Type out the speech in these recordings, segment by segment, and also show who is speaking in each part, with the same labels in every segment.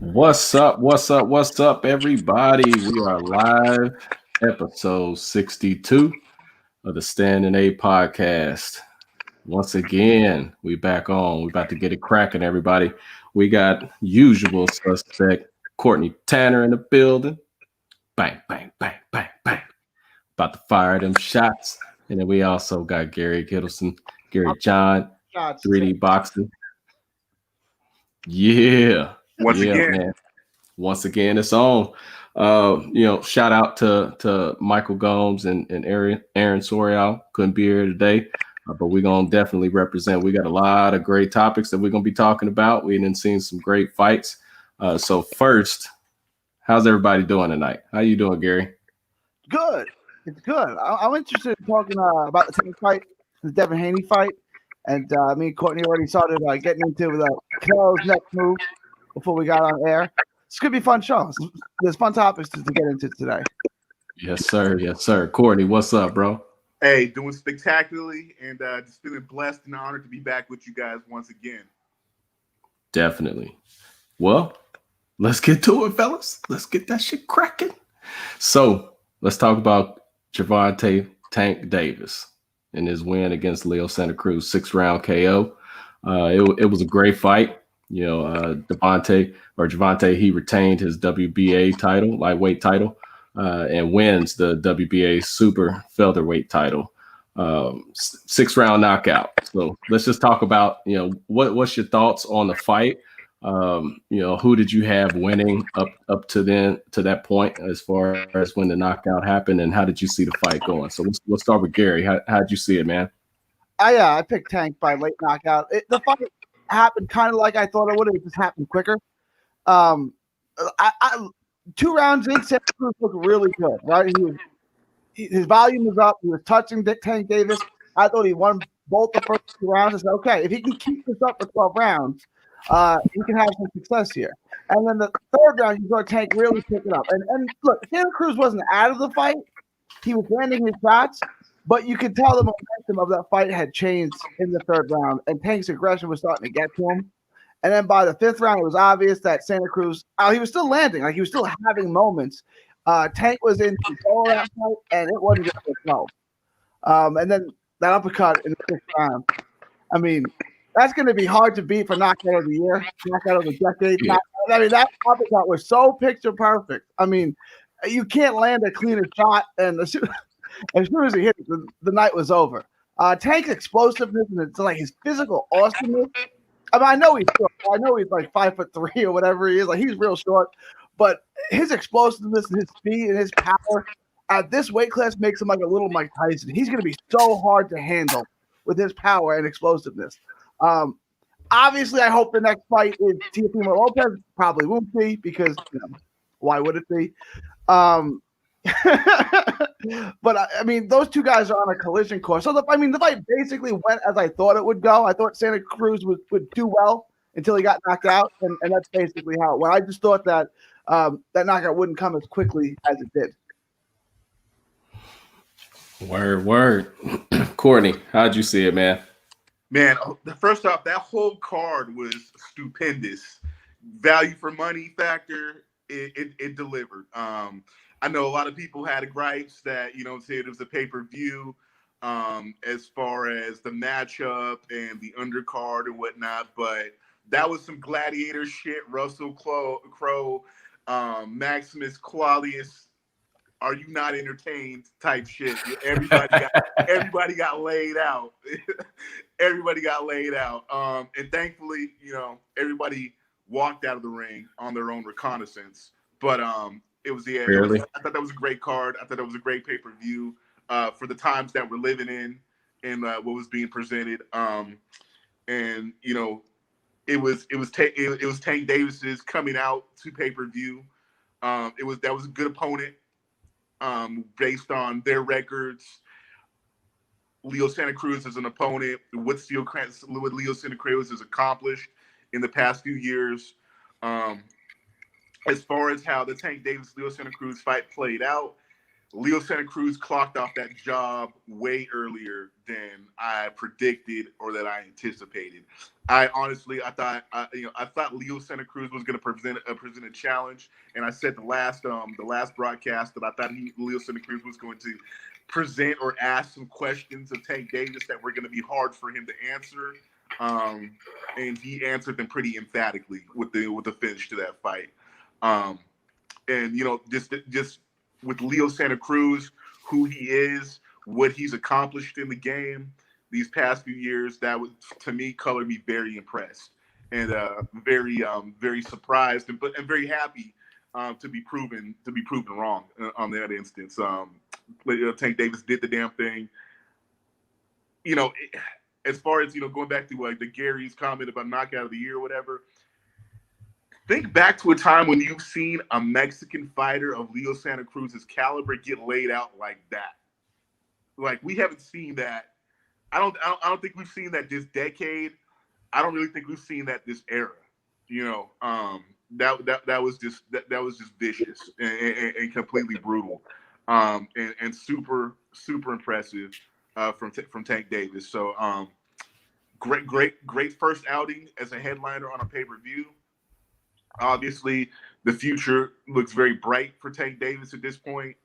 Speaker 1: What's up? What's up? What's up, everybody? We are live, episode 62 of the Stand and A podcast. Once again, we back on. We about to get it cracking, everybody. We got usual suspect Cortney Tanner in the building. Bang, bang, bang, bang, bang. About to fire them shots. And then we also got Gary Kittleson, Gary John, 3D boxing. Yeah.
Speaker 2: Once again,
Speaker 1: man. Once again, it's on. Shout out to Michael Gomes and Aaron Sorial. Couldn't be here today, but we're gonna definitely represent. We got a lot of great topics that we're gonna be talking about. We done seen some great fights. So first, how's everybody doing tonight? How you doing, Gary?
Speaker 3: Good. It's good. I'm interested in talking about the Tank fight, the Devin Haney fight, and me and Cortney already started getting into the Canelo's next move before we got on air. It's going to be a fun show. There's fun topics to get into today.
Speaker 1: Yes, sir. Yes, sir. Courtney, what's up, bro?
Speaker 2: Hey, doing spectacularly and just feeling blessed and honored to be back with you guys once again.
Speaker 1: Definitely. Well, let's get to it, fellas. Let's get that shit cracking. So let's talk about Gervonta Tank Davis and his win against Leo Santa Cruz, 6-round KO. It was a great fight. Gervonta, he retained his WBA title, lightweight title, and wins the WBA super featherweight title. 6-round knockout. So let's just talk about, what's your thoughts on the fight? Who did you have winning up to that point as far as when the knockout happened, and how did you see the fight going? So let's start with Gary. How did you see it, man?
Speaker 3: I picked Tank by late knockout. The fight happened kind of like I thought it would. It just happened quicker. 2 rounds in, Santa Cruz looked really good, right? His volume was up. He was touching Tank Davis. I thought he won both the first 2 rounds. I said, okay, if he can keep this up for 12 rounds, he can have some success here. And then the 3rd round, you saw Tank really pick it up. And look, Santa Cruz wasn't out of the fight. He was landing his shots, but you could tell the momentum of that fight had changed in the 3rd round, and Tank's aggression was starting to get to him. And then by the 5th round, it was obvious that Santa Cruz, he was still landing. He was still having moments. Tank was in control of that fight, and it wasn't just a flow. And then that uppercut in the 6th round. I mean, that's going to be hard to beat for knockout of the year, knockout of the decade.
Speaker 1: Yeah.
Speaker 3: That uppercut was so picture perfect. I mean, you can't land a cleaner shot, and as soon as he hit it, the night was over. Tank's explosiveness and it's like his physical awesomeness. I mean, I know he's short. I know he's like 5'3" or whatever he is. Like, he's real short, but his explosiveness and his speed and his power at this weight class makes him like a little Mike Tyson. He's going to be so hard to handle with his power and explosiveness. Obviously, I hope the next fight is Teofimo Lopez. Probably won't be because why would it be? But I mean, those 2 guys are on a collision course. So the fight basically went as I thought it would go. I thought Santa Cruz would do well until he got knocked out, and that's basically how it went. I just thought that that knockout wouldn't come as quickly as it did.
Speaker 1: Word. Courtney, how'd you see it, man?
Speaker 2: Man, first off, that whole card was stupendous. Value for money factor, it delivered. I know a lot of people had gripes that, said it was a pay-per-view as far as the matchup and the undercard and whatnot, but that was some gladiator shit. Russell Crowe, Maximus Claudius, are you not entertained type shit. Everybody got laid out. Everybody got laid out. And thankfully, everybody walked out of the ring on their own reconnaissance. But I thought that was a great card. I thought that was a great pay-per-view for the times that we're living in and what was being presented. And it was Tank Davis's coming out to pay-per-view. That was a good opponent based on their records. Leo Santa Cruz is an opponent. What Leo Santa Cruz has accomplished in the past few years. As far as how the Tank Davis Leo Santa Cruz fight played out, Leo Santa Cruz clocked off that job way earlier than I predicted or that I anticipated. I honestly, I thought Leo Santa Cruz was going to present a challenge, and I said the last broadcast that I thought Leo Santa Cruz was going to present or ask some questions of Tank Davis that were going to be hard for him to answer, and he answered them pretty emphatically with the finish to that fight. And just with Leo Santa Cruz, who he is, what he's accomplished in the game these past few years, that was, to me, colored me very impressed and very surprised and very happy to be proven wrong on that instance. Tank Davis did the damn thing. As far as going back to like the Gary's comment about knockout of the year or whatever. Think back to a time when you've seen a Mexican fighter of Leo Santa Cruz's caliber get laid out like that. Like, we haven't seen that. I don't think we've seen that this decade. I don't really think we've seen that this era. That was just vicious and completely brutal, and super impressive from Tank Davis. So great first outing as a headliner on a pay-per-view. Obviously, the future looks very bright for Tank Davis at this point.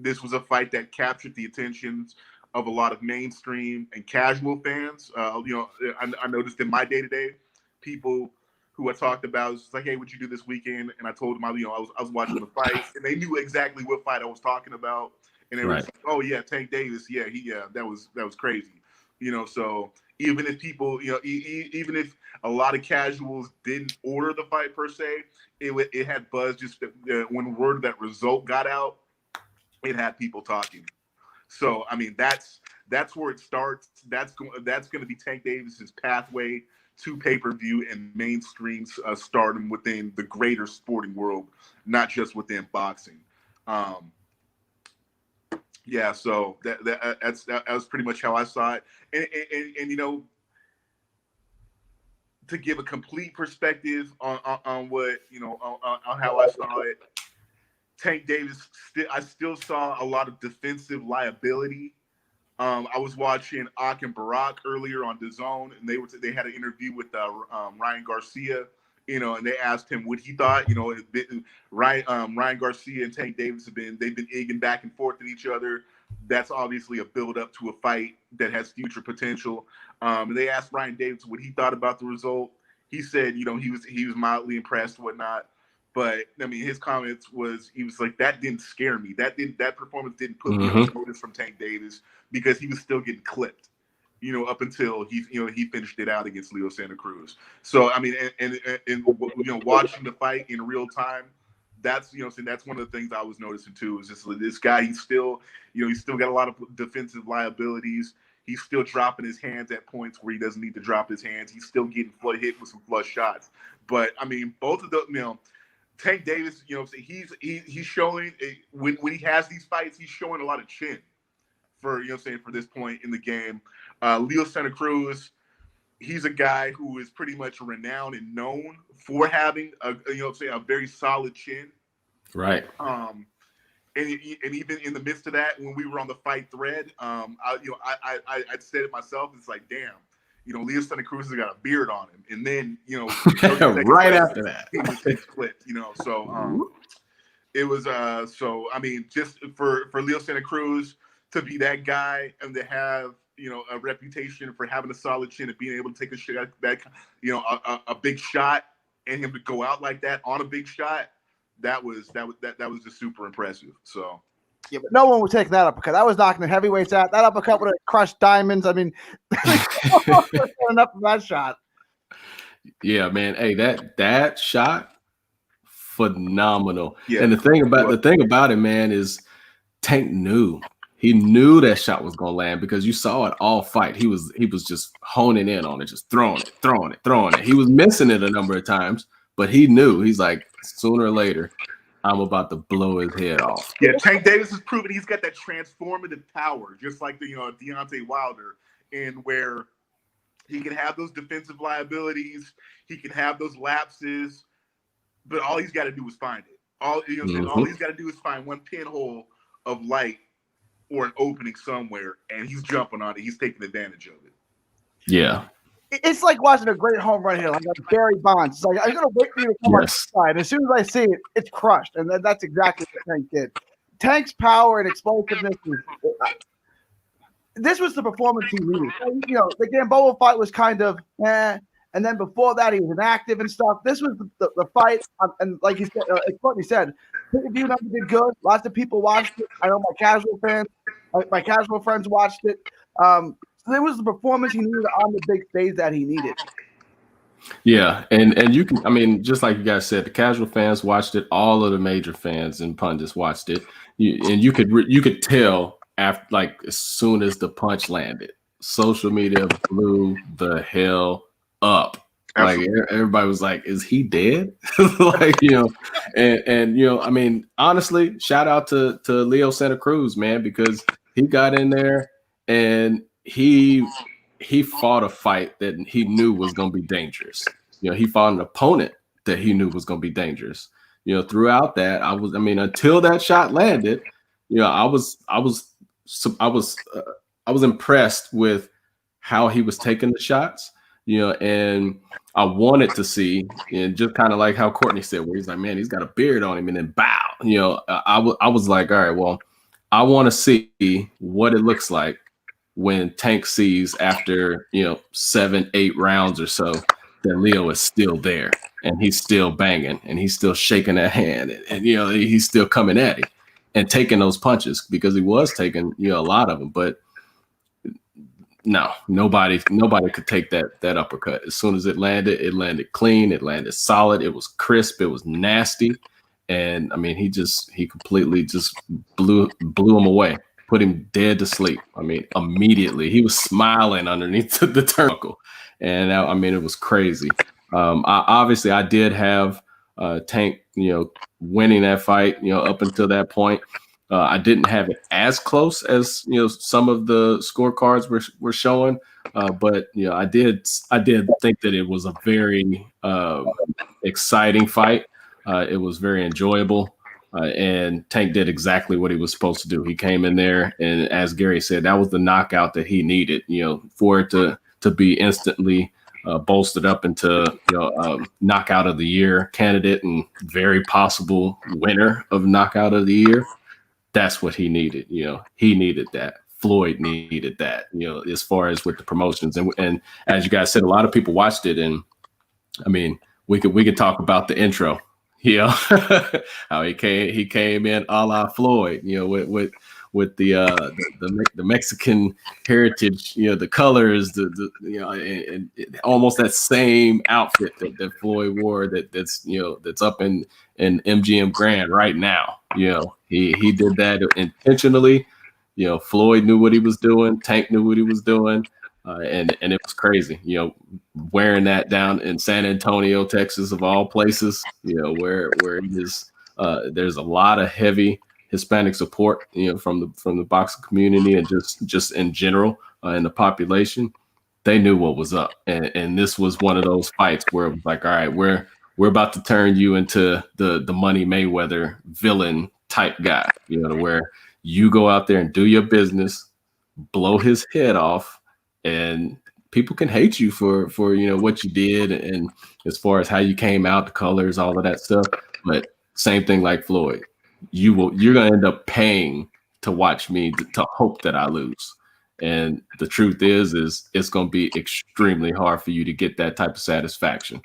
Speaker 2: This was a fight that captured the attentions of a lot of mainstream and casual fans. I noticed in my day-to-day, people who I talked about was like, "Hey, what'd you do this weekend?" And I told them, I was watching the fight, and they knew exactly what fight I was talking about. And they were like, "Oh yeah, Tank Davis, that was crazy." So even if people, even if a lot of casuals didn't order the fight per se, it had buzz. Just when word of that result got out, it had people talking. So I mean, that's where it starts. That's going to be Tank Davis's pathway to pay-per-view and mainstream stardom within the greater sporting world, not just within boxing. So that was pretty much how I saw it. And to give a complete perspective on what on how I saw it, Tank Davis, I still saw a lot of defensive liability. I was watching Ak and Barack earlier on DAZN, and they had an interview with Ryan Garcia, and they asked him what he thought. Ryan Garcia and Tank Davis they've been egging back and forth at each other. That's obviously a build up to a fight that has future potential. They asked Ryan Davis what he thought about the result. He said, he was mildly impressed, whatnot. But I mean, his comments he was like, that didn't scare me. That performance didn't put me on notice from Tank Davis, because he was still getting clipped, up until he finished it out against Leo Santa Cruz. So I mean, and watching the fight in real time, that's that's one of the things I was noticing too. Is just this guy, he's still got a lot of defensive liabilities. He's still dropping his hands at points where he doesn't need to drop his hands. He's still getting hit with some flush shots. But I mean, both of them, Tank Davis, he's showing when he has these fights, he's showing a lot of chin for for this point in the game. Leo Santa Cruz, he's a guy who is pretty much renowned and known for having a very solid chin.
Speaker 1: Right.
Speaker 2: And even in the midst of that, when we were on the fight thread, I said it myself. It's like, damn, Leo Santa Cruz has got a beard on him, and then
Speaker 1: right after that,
Speaker 2: he just gets clipped. So it was so I mean, just for Leo Santa Cruz to be that guy and to have a reputation for having a solid chin and being able to take a shot a big shot, and him to go out like that on a big shot, that was just super impressive. So
Speaker 3: yeah, but no one would take that uppercut. I was knocking the heavyweights out. That uppercut would have crushed diamonds. I mean, enough of that shot.
Speaker 1: Yeah, man. Hey, that shot, phenomenal.
Speaker 2: Yeah.
Speaker 1: And the thing about it, man, is Tank knew. He knew that shot was gonna land, because you saw it all fight. He was just honing in on it, just throwing it. He was missing it a number of times, but he knew. He's like, sooner or later, I'm about to blow his head off.
Speaker 2: Yeah, Tank Davis has proven he's got that transformative power, just like the Deontay Wilder, in where he can have those defensive liabilities, he can have those lapses, but all he's got to do is find it. All he's got to do is find one pinhole of light or an opening somewhere, and he's jumping on it. He's taking advantage of it.
Speaker 1: Yeah.
Speaker 3: It's like watching a great home run here, like Barry Bonds. It's like, I'm going to wait for you to come on the side. As soon as I see it, it's crushed. And that's exactly what Tank did. Tank's power and explosiveness this was the performance he needed. You know, the Gamboa fight was kind of and then before that he was inactive and stuff. This was the fight, and like you said, as Cortney said, PPV number did good. Lots of people watched it. I know my casual friends watched it. So it was the performance he needed on the big stage that he needed.
Speaker 1: Yeah, and you can, I mean, just like you guys said, the casual fans watched it. All of the major fans and pundits watched it, and you could tell after, like, as soon as the punch landed, social media blew the hell up. Absolutely. Like everybody was like, "Is he dead?" Like, you know, and you know, I mean, honestly, shout out to Leo Santa Cruz, man, because he got in there and he fought a fight that he knew was going to be dangerous. You know, he fought an opponent that he knew was going to be dangerous. You know, throughout that, until that shot landed, you know, I was impressed with how he was taking the shots, you know, and I wanted to see, and just kind of like how Cortney said, where he's like, man, he's got a beard on him, and then bow, you know, I was like, all right, well, I want to see what it looks like when Tank sees after, you know, 7-8 rounds or so that Leo is still there and he's still banging and he's still shaking that hand and you know, he's still coming at him and taking those punches, because he was taking, you know, a lot of them, but no, nobody could take that uppercut. As soon as it landed clean, it landed solid, it was crisp, it was nasty. And I mean, he completely just blew him away. Put him dead to sleep. I mean, immediately he was smiling underneath the turnbuckle, and I mean, it was crazy. I did have Tank, you know, winning that fight, you know, up until that point. I didn't have it as close as, you know, some of the scorecards were showing, but you know, I did think that it was a very exciting fight. It was very enjoyable. And Tank did exactly what he was supposed to do. He came in there, and as Gary said, that was the knockout that he needed, you know, for it to be instantly bolstered up into, you know, knockout of the year candidate and very possible winner of knockout of the year. That's what he needed. You know, he needed that. Floyd needed that, you know, as far as with the promotions. And as you guys said, a lot of people watched it. And I mean, we could talk about the intro. You know, how he came in a la Floyd, you know, with the Mexican heritage, you know, the colors, the you know, and almost that same outfit that Floyd wore that's you know, that's up in MGM Grand right now. You know, he did that intentionally. You know, Floyd knew what he was doing. Tank knew what he was doing. And it was crazy, you know, wearing that down in San Antonio, Texas, of all places, you know, where there's a lot of heavy Hispanic support, you know, from the boxing community and just in general in the population. They knew what was up, and this was one of those fights where it was like, all right, we're about to turn you into the Money Mayweather villain type guy, you know, to where you go out there and do your business, blow his head off. And people can hate you for you know, what you did, and as far as how you came out, the colors, all of that stuff. But same thing like Floyd, you're gonna end up paying to watch me to hope that I lose. And the truth is it's gonna be extremely hard for you to get that type of satisfaction.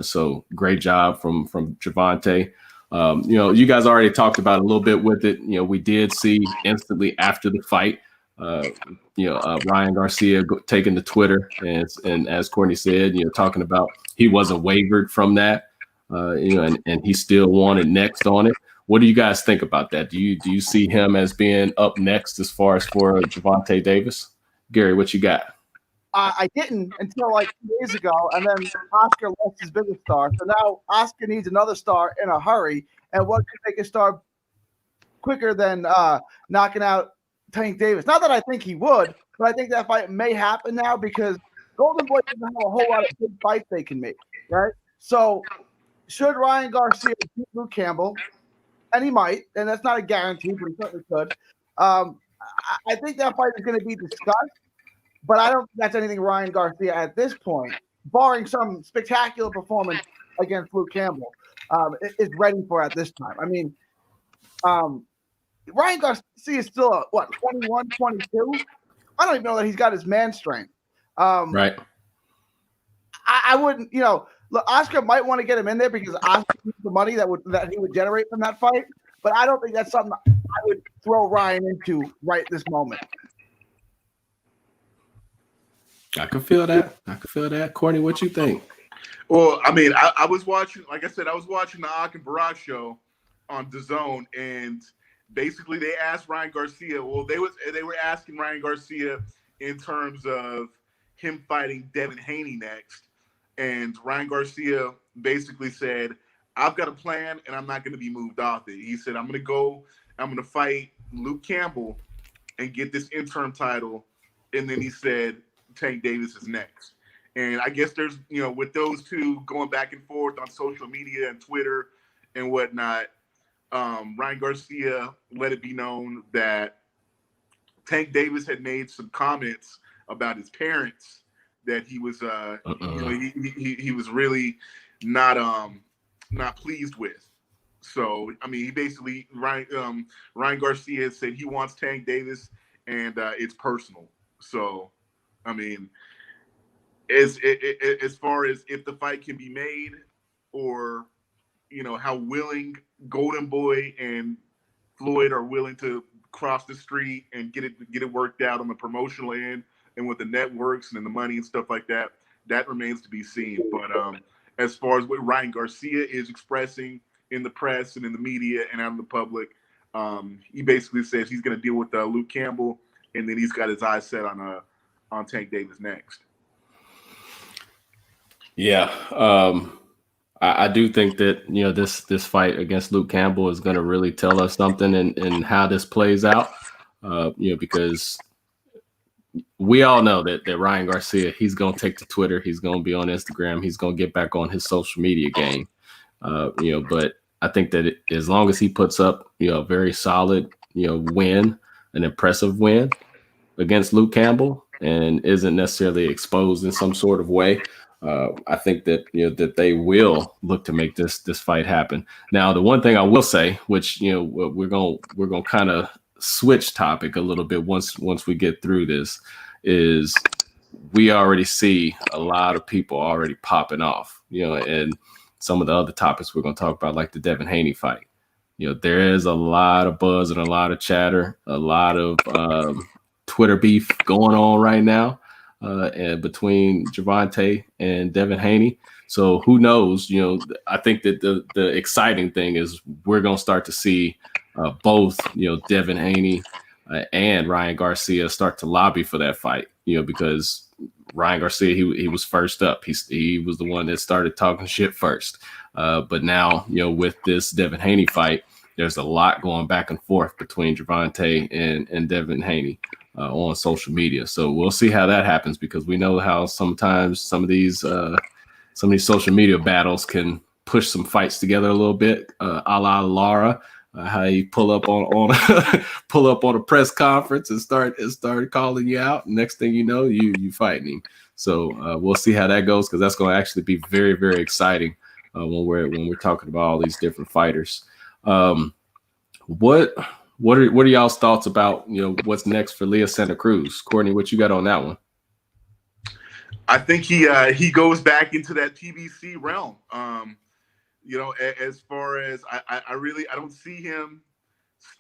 Speaker 1: So great job from Gervonta. You know, you guys already talked about a little bit with it. You know, we did see instantly after the fight, Ryan Garcia taking to Twitter and as Cortney said, you know, talking about he wasn't wavered from that, you know, and he still wanted next on it. What do you guys think about that? Do you see him as being up next as far as for Gervonta Davis? Gary, what you got?
Speaker 3: I didn't until like 2 days ago, and then Oscar lost his biggest star. So now Oscar needs another star in a hurry. And what could make a star quicker than knocking out Tank Davis? Not that I think he would, but I think that fight may happen now because Golden Boy doesn't have a whole lot of big fights they can make, right? So should Ryan Garcia beat Luke Campbell? and he might, and that's not a guarantee, but he certainly could. I think that fight is going to be discussed, but I don't think that's anything Ryan Garcia at this point, barring some spectacular performance against Luke Campbell, is ready for at this time. I mean, Ryan Garcia is still, 21, 22? I don't even know that he's got his man strength.
Speaker 1: Right.
Speaker 3: I wouldn't, look, Oscar might want to get him in there because Oscar needs the money that he would generate from that fight, but I don't think that's something I would throw Ryan into right this moment.
Speaker 1: I can feel that. Cortney, what you think?
Speaker 2: Well, I mean, I was watching, like I said, I was watching the Ak and Barack show on DAZN, and basically they asked Ryan Garcia. Well, they were asking Ryan Garcia in terms of him fighting Devin Haney next, and Ryan Garcia basically said, "I've got a plan, and I'm not going to be moved off it." He said, I'm going to fight Luke Campbell and get this interim title," and then he said, "Tank Davis is next." And I guess there's, with those two going back and forth on social media and Twitter and whatnot, Ryan Garcia let it be known that Tank Davis had made some comments about his parents that he was, he was really not pleased with. So, I mean, he basically, Ryan Garcia said he wants Tank Davis, and it's personal. So, I mean, as far as if the fight can be made, or how willing Golden Boy and Floyd are willing to cross the street and get it worked out on the promotional end and with the networks and the money and stuff like that, that remains to be seen. But as far as what Ryan Garcia is expressing in the press and in the media and out in the public, he basically says he's going to deal with Luke Campbell, and then he's got his eyes set on Tank Davis next.
Speaker 1: Yeah, I do think that this fight against Luke Campbell is going to really tell us something in how this plays out. Because we all know that Ryan Garcia, he's going to take to Twitter, he's going to be on Instagram, he's going to get back on his social media game. But I think that as long as he puts up a very solid win, an impressive win against Luke Campbell, and isn't necessarily exposed in some sort of way, I think that that they will look to make this fight happen. Now, the one thing I will say, which we're gonna kind of switch topic a little bit once we get through this, is we already see a lot of people already popping off, and some of the other topics we're gonna talk about, like the Devin Haney fight. There is a lot of buzz and a lot of chatter, a lot of Twitter beef going on right now, and between Gervonta and Devin Haney. So who knows? I think that the exciting thing is we're gonna start to see both Devin Haney and Ryan Garcia start to lobby for that fight. Because Ryan Garcia, he was first up. He was the one that started talking shit first. But now with this Devin Haney fight, there's a lot going back and forth between Gervonta and Devin Haney on social media. So we'll see how that happens, because we know how sometimes some of these social media battles can push some fights together a little bit, a la Lara, how you pull up on a press conference and start calling you out. Next thing you know, you fighting him. So we'll see how that goes, because that's going to actually be very, very exciting when we're talking about all these different fighters. What are y'all's thoughts about what's next for Leo Santa Cruz? Cortney, what you got on that one?
Speaker 2: I think he goes back into that PBC realm. As far as I don't see him.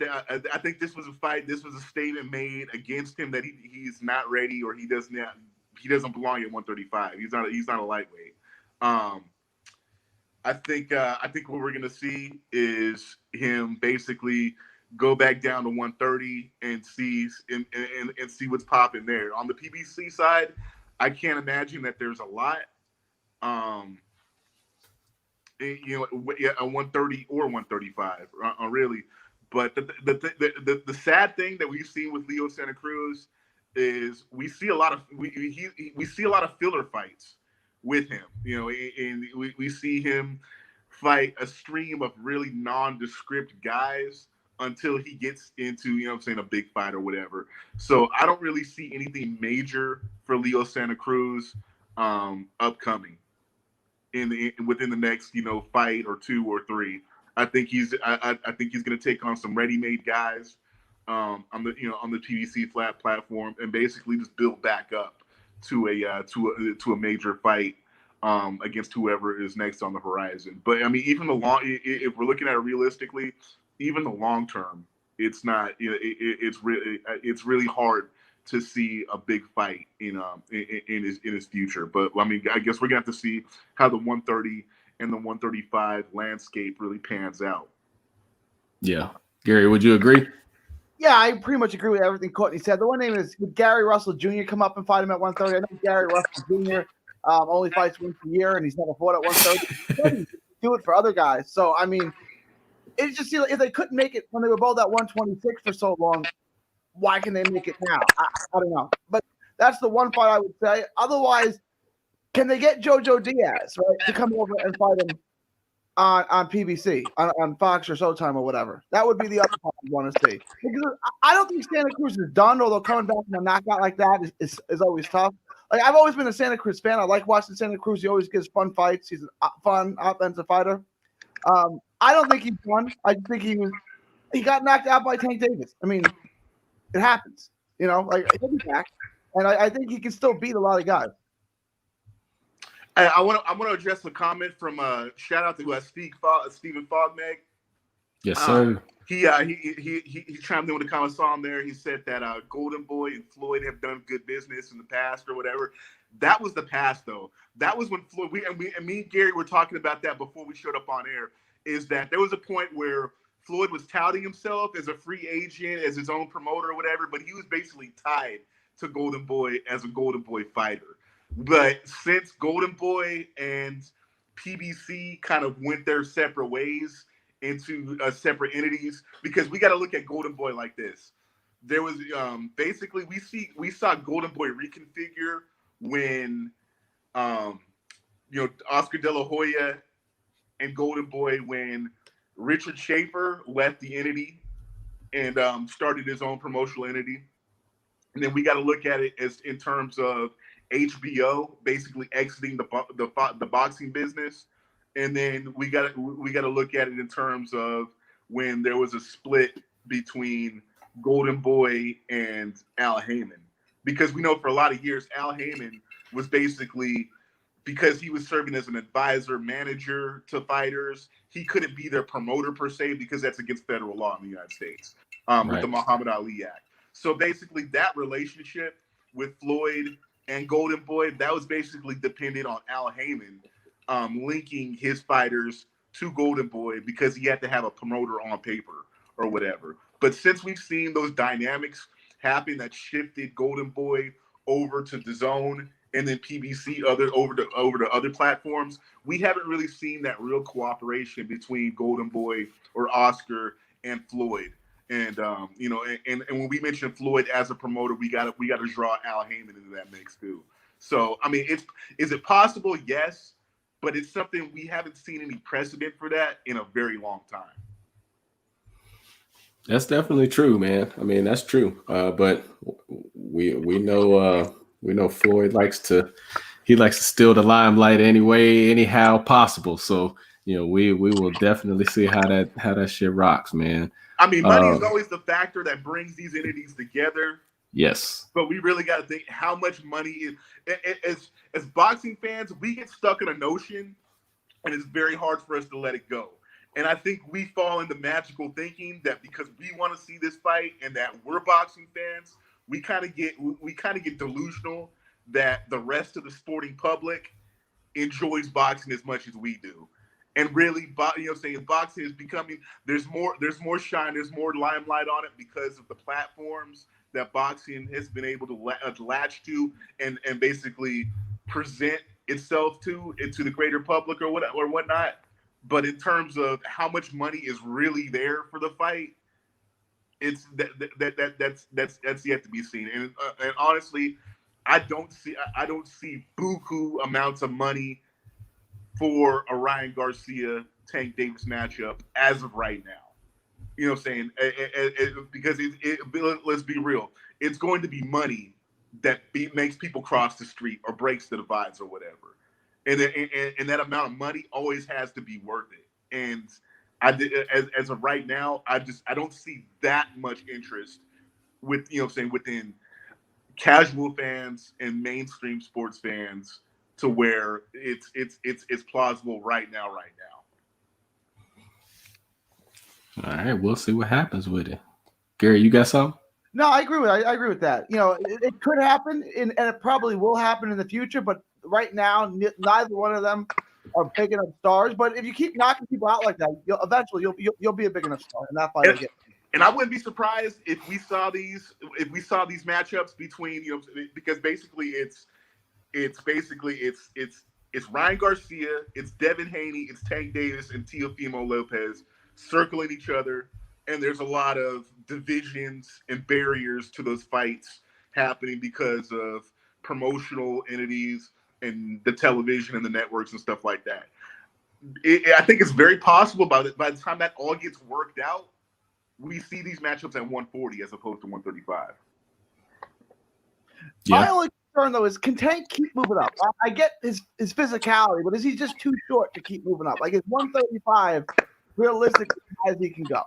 Speaker 2: I think this was a fight. This was a statement made against him that he's not ready, or he doesn't belong at 135. He's not a lightweight. I think what we're gonna see is him basically go back down to 130 and see what's popping there. On the PBC side, I can't imagine that there's a lot. A 130 or 135, really. But the sad thing that we've seen with Leo Santa Cruz is we see a lot of filler fights with him. And we see him fight a stream of really nondescript guys until he gets into, you know what I'm saying, a big fight or whatever. So I don't really see anything major for Leo Santa Cruz upcoming within the next, fight or two or three. I think he's going to take on some ready-made guys on the PVC flat platform and basically just build back up to a major fight against whoever is next on the horizon. But I mean, even if we're looking at it realistically, even the long term, it's not. It's really hard to see a big fight in his future. But I mean, I guess we're gonna have to see how the 130 and the 135 landscape really pans out.
Speaker 1: Yeah, Gary, would you agree?
Speaker 3: Yeah, I pretty much agree with everything Courtney said. The one name is, would Gary Russell Jr. come up and fight him at 130? I know Gary Russell Jr. Only fights once a year, and he's never fought at 130. Do it for other guys. So, I mean, it just seems like if they couldn't make it when they were both at 126 for so long, why can they make it now? I don't know. But that's the one fight I would say. Otherwise, can they get JoJo Diaz, right, to come over and fight him on PBC, on Fox or Showtime or whatever? That would be the other part I want to see. Because I don't think Santa Cruz is done, although coming back from a knockout like that is always tough. Like, I've always been a Santa Cruz fan. I like watching Santa Cruz. He always gives fun fights. He's a fun offensive fighter. I don't think he's done. I think he got knocked out by Tank Davis. I mean, it happens. Like, he'll be back. And I think he can still beat a lot of guys.
Speaker 2: I want to address a comment from shout out to Stephen Fogmeg.
Speaker 1: Yes, sir.
Speaker 2: He chimed in with a comment on there. He said that Golden Boy and Floyd have done good business in the past or whatever. That was the past, though. That was when Floyd. Me and Gary were talking about that before we showed up on air. Is that there was a point where Floyd was touting himself as a free agent, as his own promoter or whatever, but he was basically tied to Golden Boy as a Golden Boy fighter. But since Golden Boy and PBC kind of went their separate ways into separate entities, because we got to look at Golden Boy like this. There was basically we saw Golden Boy reconfigure when Oscar De La Hoya and Golden Boy, when Richard Schaefer left the entity and started his own promotional entity. And then we got to look at it as in terms of HBO basically exiting the boxing business, and then we got to look at it in terms of when there was a split between Golden Boy and Al Heyman, because we know for a lot of years Al Heyman was basically, because he was serving as an advisor manager to fighters, he couldn't be their promoter per se because that's against federal law in the United States with the Muhammad Ali Act. So basically that relationship with Floyd and Golden Boy, that was basically dependent on Al Heyman linking his fighters to Golden Boy because he had to have a promoter on paper or whatever. But since we've seen those dynamics happen that shifted Golden Boy over to DAZN and then PBC over to other platforms, we haven't really seen that real cooperation between Golden Boy or Oscar and Floyd. And and when we mention Floyd as a promoter, we got to draw Al Heyman into that mix too. So I mean, is it possible? Yes, but it's something we haven't seen any precedent for that in a very long time.
Speaker 1: That's definitely true, man. I mean, that's true. But we know Floyd likes to steal the limelight anyhow possible. So we will definitely see how that shit rocks, man.
Speaker 2: I mean, money is always the factor that brings these entities together.
Speaker 1: Yes.
Speaker 2: But we really got to think how much money is. As boxing fans, we get stuck in a notion, and it's very hard for us to let it go. And I think we fall into magical thinking that because we want to see this fight and that we're boxing fans, we kind of get delusional that the rest of the sporting public enjoys boxing as much as we do. And really, boxing is becoming, there's more shine, there's more limelight on it because of the platforms that boxing has been able to latch to and basically present itself to the greater public or whatnot. But in terms of how much money is really there for the fight, it's that's yet to be seen. And honestly, I don't see buku amounts of money for a Ryan Garcia Tank Davis matchup as of right now. You know what I'm saying? Because let's be real, it's going to be money that makes people cross the street or breaks the divides or whatever, and that amount of money always has to be worth it. And as of right now, I don't see that much interest with within casual fans and mainstream sports fans to where it's plausible right now.
Speaker 1: All right, we'll see what happens with it. Gary, you got something?
Speaker 3: No, I agree with that. It could happen, and it probably will happen in the future. But right now, neither one of them are big enough stars. But if you keep knocking people out like that, eventually you'll be a big enough star, and that fight will get.
Speaker 2: And I wouldn't be surprised if we saw these matchups between because basically it's Ryan Garcia, it's Devin Haney, it's Tank Davis, and Teofimo Lopez circling each other, and there's a lot of divisions and barriers to those fights happening because of promotional entities and the television and the networks and stuff like that. I think it's very possible by the time that all gets worked out, we see these matchups at 140 as opposed to 135.
Speaker 1: Yeah.
Speaker 3: My only concern, though, is can Tank keep moving up? I get his physicality, but is he just too short to keep moving up? Like, is 135 realistically as he can go?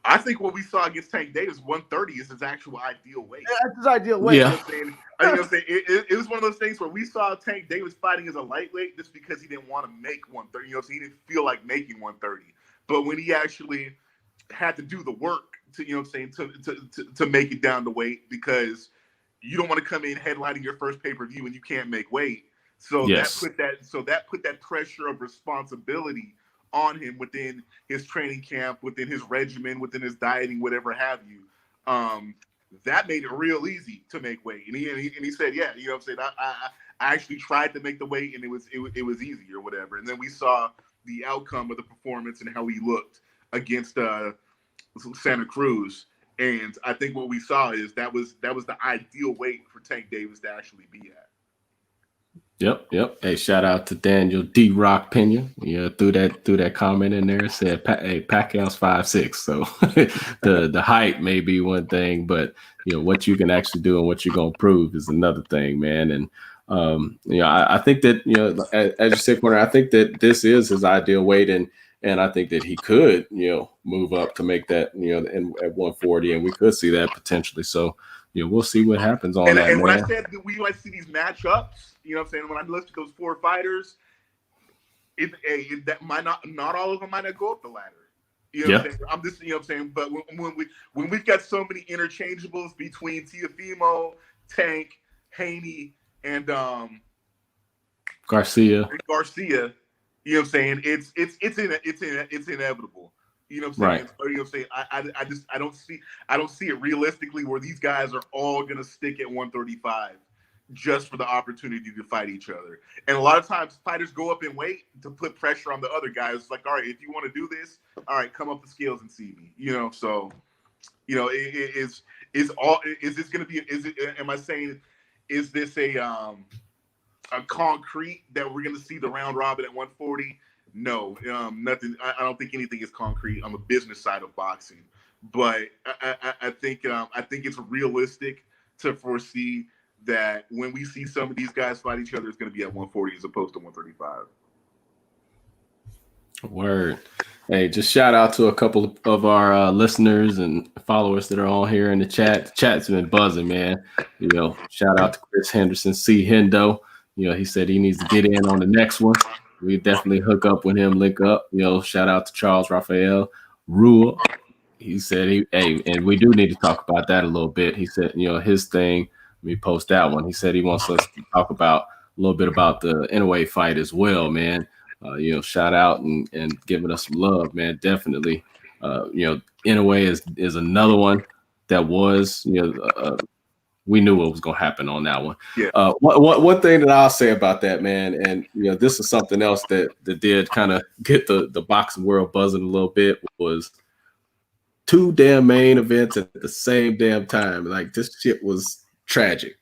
Speaker 2: I think what we saw against Tank Davis, 130 is his actual ideal weight.
Speaker 3: Yeah, that's his ideal weight.
Speaker 1: Yeah.
Speaker 2: It was one of those things where we saw Tank Davis fighting as a lightweight just because he didn't want to make 130. So he didn't feel like making 130. But when he actually had to do the work to make it down to weight, because you don't want to come in headlining your first pay-per-view and you can't make weight. So
Speaker 1: yes.
Speaker 2: that put that pressure of responsibility on him within his training camp, within his regimen, within his dieting, whatever have you. That made it real easy to make weight. And he said, yeah, I actually tried to make the weight and it was easy or whatever. And then we saw the outcome of the performance and how he looked against Santa Cruz. And I think what we saw is that was the ideal weight for Tank Davis to actually be at.
Speaker 1: Yep. Hey, shout out to Daniel D. Rock Pena. Yeah, threw that comment in there. Said, "Hey, Pacquiao's 5'6", so the height may be one thing, but what you can actually do and what you're gonna prove is another thing, man." And I think that as you said, Corner, I think that this is his ideal weight, and I think that he could move up to make that at 140, and we could see that potentially. So we'll see what happens on that.
Speaker 2: And when
Speaker 1: man.
Speaker 2: I said that we might see these matchups. When I listed those 4 fighters, that might not all of them might not go up the ladder. What I'm saying? I'm just But when we've got so many interchangeables between Teofimo, Tank, Haney, and
Speaker 1: Garcia,
Speaker 2: it's inevitable.
Speaker 1: Right.
Speaker 2: I don't see it realistically where these guys are all gonna stick at 135. Just for the opportunity to fight each other. And a lot of times fighters go up in weight to put pressure on the other guys. It's like, all right, if you want to do this, all right, come up the scales and see me. Am I saying, is this a concrete that we're going to see the round robin at 140? No, nothing. I don't think anything is concrete on the business side of boxing, but I think it's realistic to foresee that when we see some of these guys fight each other, it's going to be at 140 as opposed to 135.
Speaker 1: Word. Hey, just shout out to a couple of our listeners and followers that are on here in the chat. The chat's been buzzing, man. Shout out to Chris Henderson, C. Hendo. He said he needs to get in on the next one. We definitely hook up with him, link up. Shout out to Charles Raphael Rule. He said and we do need to talk about that a little bit. He said, his thing. We post that one. He said he wants us to talk about a little bit about the Inoue fight as well, man. Shout out and giving us some love, man. Definitely. Inoue is another one that was, we knew what was going to happen on that one.
Speaker 2: Yeah.
Speaker 1: One thing that I'll say about that, man, and this is something else that did kind of get the boxing world buzzing a little bit, was 2 damn main events at the same damn time. Like, this shit was tragic.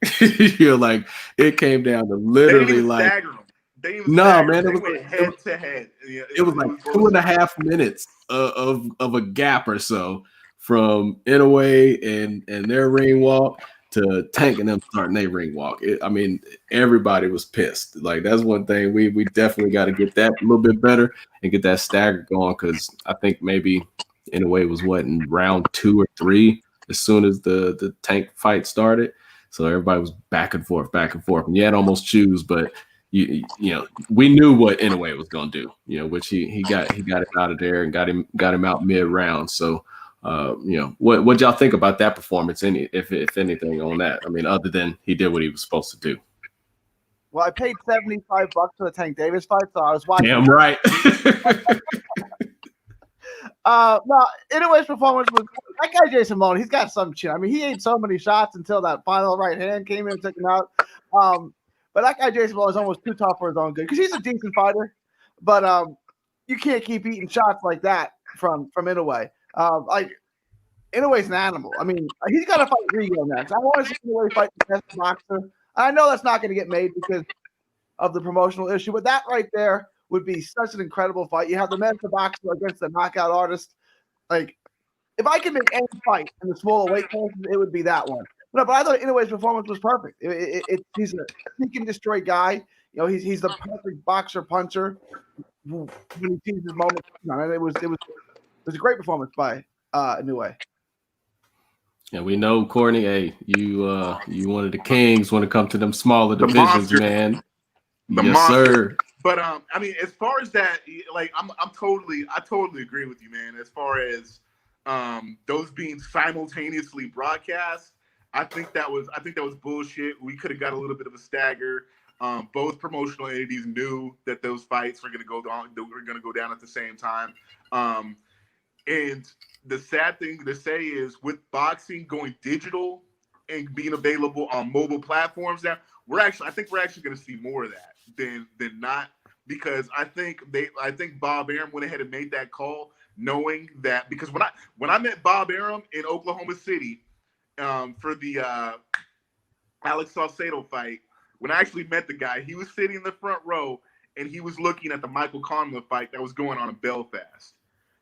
Speaker 1: Like, it came down to literally like
Speaker 2: They even
Speaker 1: No, man,
Speaker 2: they went head to head.
Speaker 1: It was like 2.5 minutes of a gap or so from Inoue and their ring walk to Tank and them starting their ring walk. I mean, everybody was pissed. Like, that's one thing we definitely got to get that a little bit better and get that stagger going, because I think maybe Inoue was in round 2 or 3 as soon as the Tank fight started. So everybody was back and forth, and you had almost choose, but you know, we knew what Inoue was going to do, you know, which he got him out of there and got him out mid round. So, you know, what y'all think about that performance? If anything on that, I mean, other than he did what he was supposed to do.
Speaker 3: Well, I paid $75 for the Tank Davis fight, so I was watching.
Speaker 1: Damn right.
Speaker 3: No, Inoue's performance was that guy Jason Momoa. He's got some chin. I mean, he ate so many shots until that final right hand came in and took him out. But that guy Jason Momoa is almost too tough for his own good, because he's a decent fighter, but you can't keep eating shots like that from Inoue. Like, Inoue's an animal. I mean, he's got to fight Rigo next. I want to see Inoue fight the best boxer. I know that's not going to get made because of the promotional issue, but that right there would be such an incredible fight. You have the master boxer against the knockout artist. Like, if I could make any fight in the smaller weight classes, it would be that one. No, but I thought Inoue's performance was perfect. He's a seek and destroy guy. You know, he's the perfect boxer puncher when he sees his moment. It was a great performance by Inoue.
Speaker 1: Yeah, we know, Cortney. Hey, you one of the kings when it comes to them smaller divisions, man. Yes, sir.
Speaker 2: But I mean, as far as that, like, I totally agree with you, man. As far as those being simultaneously broadcast, I think that was bullshit. We could have got a little bit of a stagger. Both promotional entities knew that those fights were going to go down at the same time. And the sad thing to say is, with boxing going digital and being available on mobile platforms now, I think we're actually going to see more of that than not, because I think Bob Arum went ahead and made that call knowing that, because when I met Bob Arum in Oklahoma City for the Alex Salcedo fight, when I actually met the guy, he was sitting in the front row and he was looking at the Michael Conlon fight that was going on in Belfast.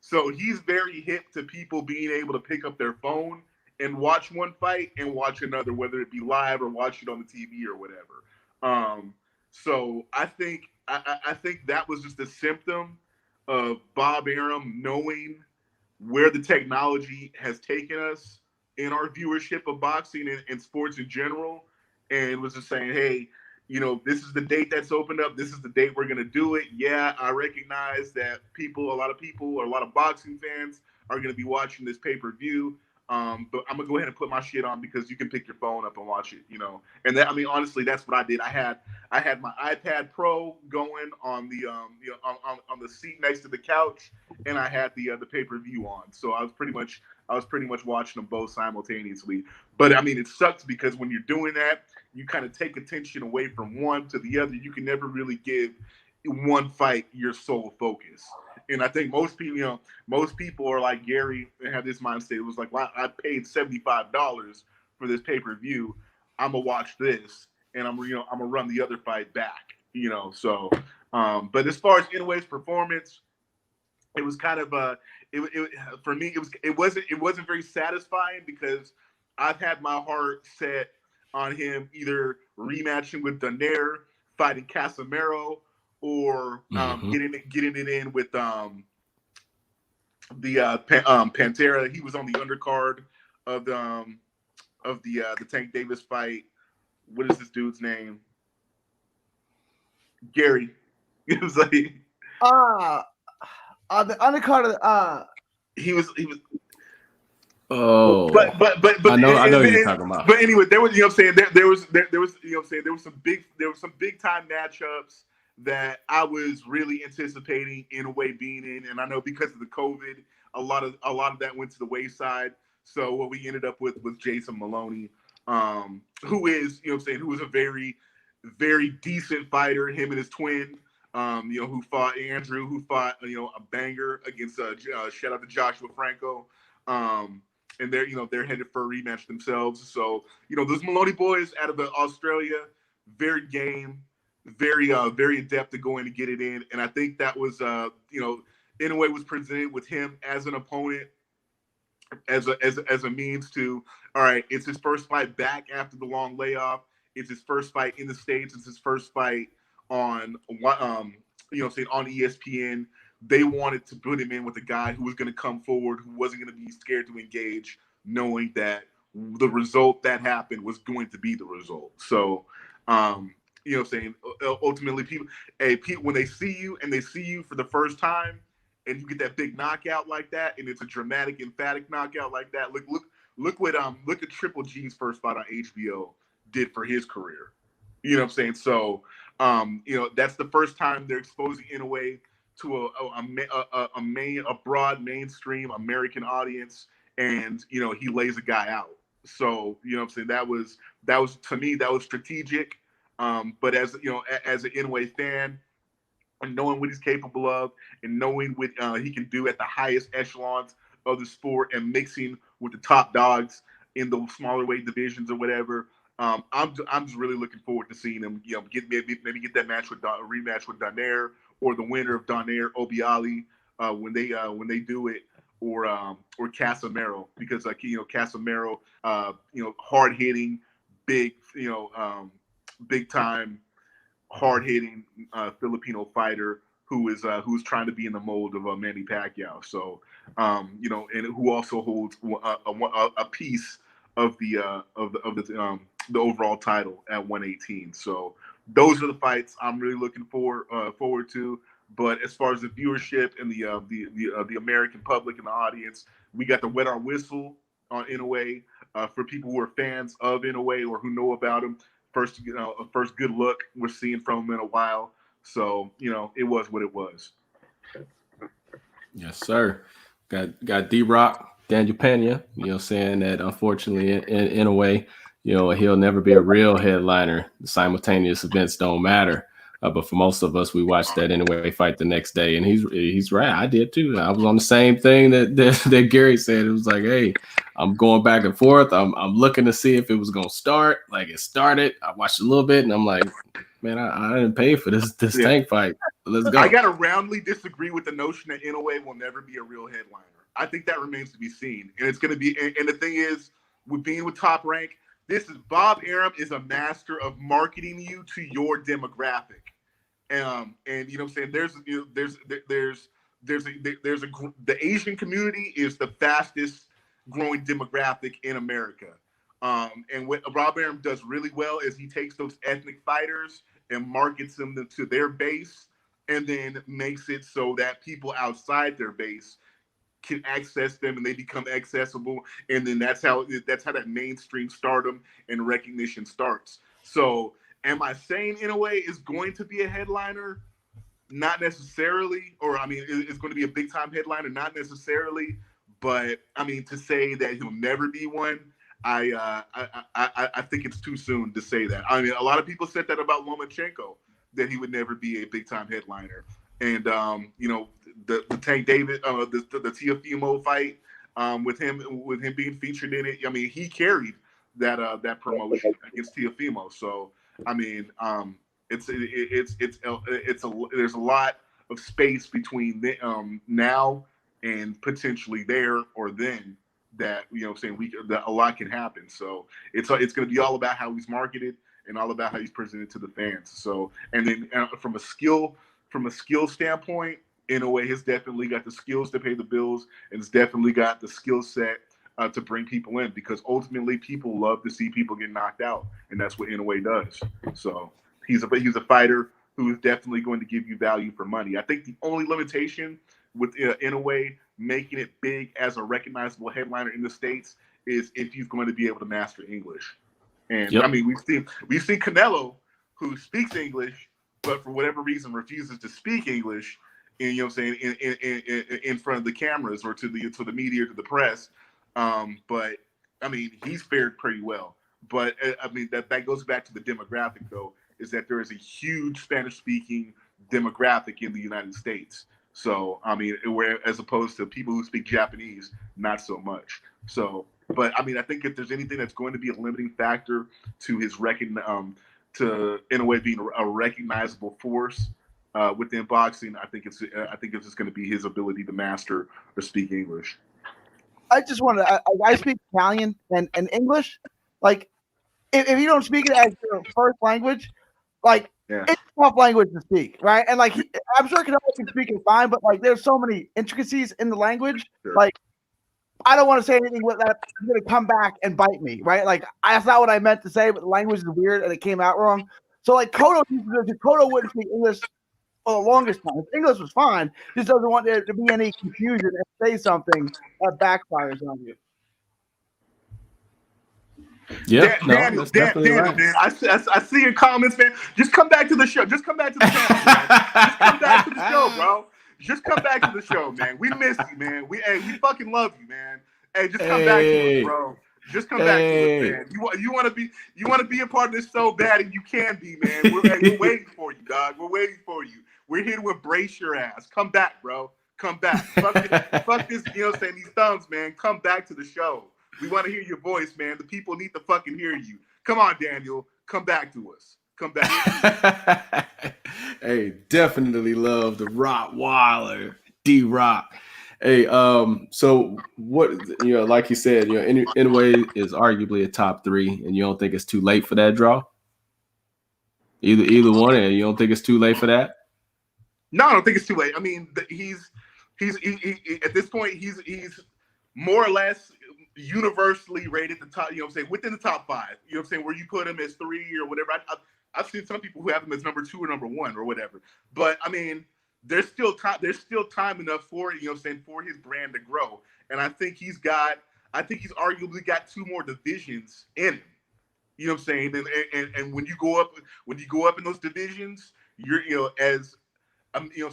Speaker 2: So he's very hip to people being able to pick up their phone and watch one fight and watch another, whether it be live or watch it on the TV or whatever. So I think that was just a symptom of Bob Arum knowing where the technology has taken us in our viewership of boxing and sports in general, and was just saying, hey, you know, this is the date that's opened up. This is the date we're going to do it. Yeah, I recognize that a lot of boxing fans are going to be watching this pay-per-view. But I'm going to go ahead and put my shit on because you can pick your phone up and watch it, you know. And that, I mean, honestly, that's what I did. I had my iPad Pro going on the on the seat next to the couch, and I had the pay-per-view on. So I was pretty much watching them both simultaneously. But I mean, it sucks because when you're doing that, you kind of take attention away from one to the other. You can never really give one fight your sole focus. And I think most people are like Gary and have this mindset. It was like, well, I paid $75 for this pay-per-view. I'm gonna watch this, and I'm gonna run the other fight back. You know, so. But as far as Inoue's performance, it was kind of for me. It wasn't very satisfying because I've had my heart set on him either rematching with Tanner, fighting Casimero, or getting it in with the Pantera. He was on the undercard of the Tank Davis fight. What is this dude's name? Gary. It was like
Speaker 3: the undercard of
Speaker 2: he was.
Speaker 1: Oh,
Speaker 2: but
Speaker 1: I know you're talking about.
Speaker 2: But anyway, there was, you know what I'm saying, there was you know what I'm saying, there was some big time matchups that I was really anticipating Inoue being in, and I know because of the COVID, a lot of that went to the wayside. So what we ended up with was Jason Maloney, who is, you know what I'm saying, who was a very, very decent fighter. Him and his twin, you know, who fought a banger against shout out to Joshua Franco. And they're headed for a rematch themselves. So, you know, those Maloney boys out of Australia, very game. very adept to go in and get it in. And I think that was, Inoue was presented with him as an opponent, as a means to, all right, it's his first fight back after the long layoff. It's his first fight in the States. It's his first fight on, on ESPN. They wanted to put him in with a guy who was going to come forward, who wasn't going to be scared to engage, knowing that the result that happened was going to be the result. So, ultimately, people, when they see you and they see you for the first time, and you get that big knockout like that, and it's a dramatic, emphatic knockout like that. Look at Triple G's first fight on HBO did for his career. You know what I'm saying? So, that's the first time they're exposing Inoue to a broad mainstream American audience, and he lays a guy out. So, you know what I'm saying? That was to me, that was strategic. But as as an Inoue fan, and knowing what he's capable of, and knowing what he can do at the highest echelons of the sport, and mixing with the top dogs in the smaller weight divisions or whatever, I'm just really looking forward to seeing him, maybe get that rematch with Donaire, or the winner of Donaire Obiali when they do it, or Casemiro, because Casemiro, hard hitting, big big time, hard-hitting Filipino fighter who's trying to be in the mold of Manny Pacquiao. So, and who also holds a piece of the overall title at 118. So those are the fights I'm really looking forward to. But as far as the viewership and the American public and the audience, we got to wet our whistle on Inoue. For people who are fans of Inoue or who know about him, first good look we're seeing from him in a while. So, it was what it was.
Speaker 1: Yes, sir. Got D-Rock, Daniel Pena, saying that unfortunately in a way, he'll never be a real headliner. The simultaneous events don't matter. But for most of us, we watched that Inoue fight the next day, and he's right. I did too. I was on the same thing that Gary said. It was like, hey, I'm going back and forth. I'm looking to see if it was gonna start. Like, it started. I watched a little bit, and I'm like, man, I didn't pay for this Tank fight. Let's go.
Speaker 2: I gotta roundly disagree with the notion that Inoue will never be a real headliner. I think that remains to be seen, and it's gonna be. And the thing is, with being with Top Rank, Bob Arum is a master of marketing you to your demographic. And you know what I'm saying, the Asian community is the fastest growing demographic in America. And what Bob Arum does really well is he takes those ethnic fighters and markets them to their base, and then makes it so that people outside their base can access them, and they become accessible. And then that's how that mainstream stardom and recognition starts. So, am I saying Inoue is going to be a headliner? Not necessarily. Or, I mean, it's going to be a big time headliner? Not necessarily. But, I mean, to say that he'll never be one, I think it's too soon to say that. I mean, a lot of people said that about Lomachenko, that he would never be a big time headliner. And, the Tank Davis, the Teofimo fight, with him being featured in it, I mean, he carried that promotion against Teofimo. So, I mean, there's a lot of space between now and potentially there or then, that that a lot can happen. So it's going to be all about how he's marketed and all about how he's presented to the fans. So, and then from a skill standpoint, Inoue has definitely got the skills to pay the bills, and has definitely got the skill set to bring people in, because ultimately people love to see people get knocked out, and that's what Inoue does. So he's a fighter who is definitely going to give you value for money. I think the only limitation with Inoue making it big as a recognizable headliner in the States is if he's going to be able to master English. And I mean, we've seen Canelo, who speaks English, but for whatever reason refuses to speak English, and in front of the cameras or to the media, to the press. But I mean, he's fared pretty well. But I mean, that goes back to the demographic, though, is that there is a huge Spanish-speaking demographic in the United States. So, I mean, as opposed to people who speak Japanese, not so much. So, but I mean, I think if there's anything that's going to be a limiting factor to his to Inoue being a recognizable force within boxing, I think it's just going to be his ability to master or speak English.
Speaker 3: I just want to. I speak Italian and English. Like, if you don't speak it as your first language, like it's a tough language to speak, right? And like, I'm sure Canelo can speak it fine, but like, there's so many intricacies in the language. Sure. Like, I don't want to say anything with that. It's going to come back and bite me, right? Like, that's not what I meant to say, but the language is weird and it came out wrong. So like, Cotto wouldn't speak English for the longest time. English was fine. Just doesn't want there to be any confusion and say something that backfires on you.
Speaker 1: Yeah,
Speaker 2: Daniel, right. Man. I see your comments, man. Just come back to the show. Just come back to the show, man. Just come back to the show, bro. Just come back to the show, man. We miss you, man. We fucking love you, man. Hey, just come back to us, bro. Just come back to us, man. You want to be a part of this so bad, and you can be, man. We're waiting for you, dog. We're waiting for you. We're here to embrace your ass. Come back, bro. Come back. Fuck this, you know what I'm saying? These thumbs, man. Come back to the show. We want to hear your voice, man. The people need to fucking hear you. Come on, Daniel. Come back to us. Come back.
Speaker 1: Hey, definitely love the Rottweiler, D-Rock. Hey, so what, you know, like you said, you know, Inoue is arguably a top 3, and you don't think it's too late for that draw? Either one, and you don't think it's too late for that?
Speaker 2: No, I don't think it's too late. I mean, he's at this point, he's more or less universally rated the top, you know what I'm saying, within the top 5, you know what I'm saying, where you put him as 3 or whatever. I've seen some people who have him as number 2 or number 1 or whatever. But I mean, there's still time enough for it, you know what I'm saying, for his brand to grow. And I think he's arguably got 2 more divisions in him. You know what I'm saying? And when you go up in those divisions, you're, you know, as you know,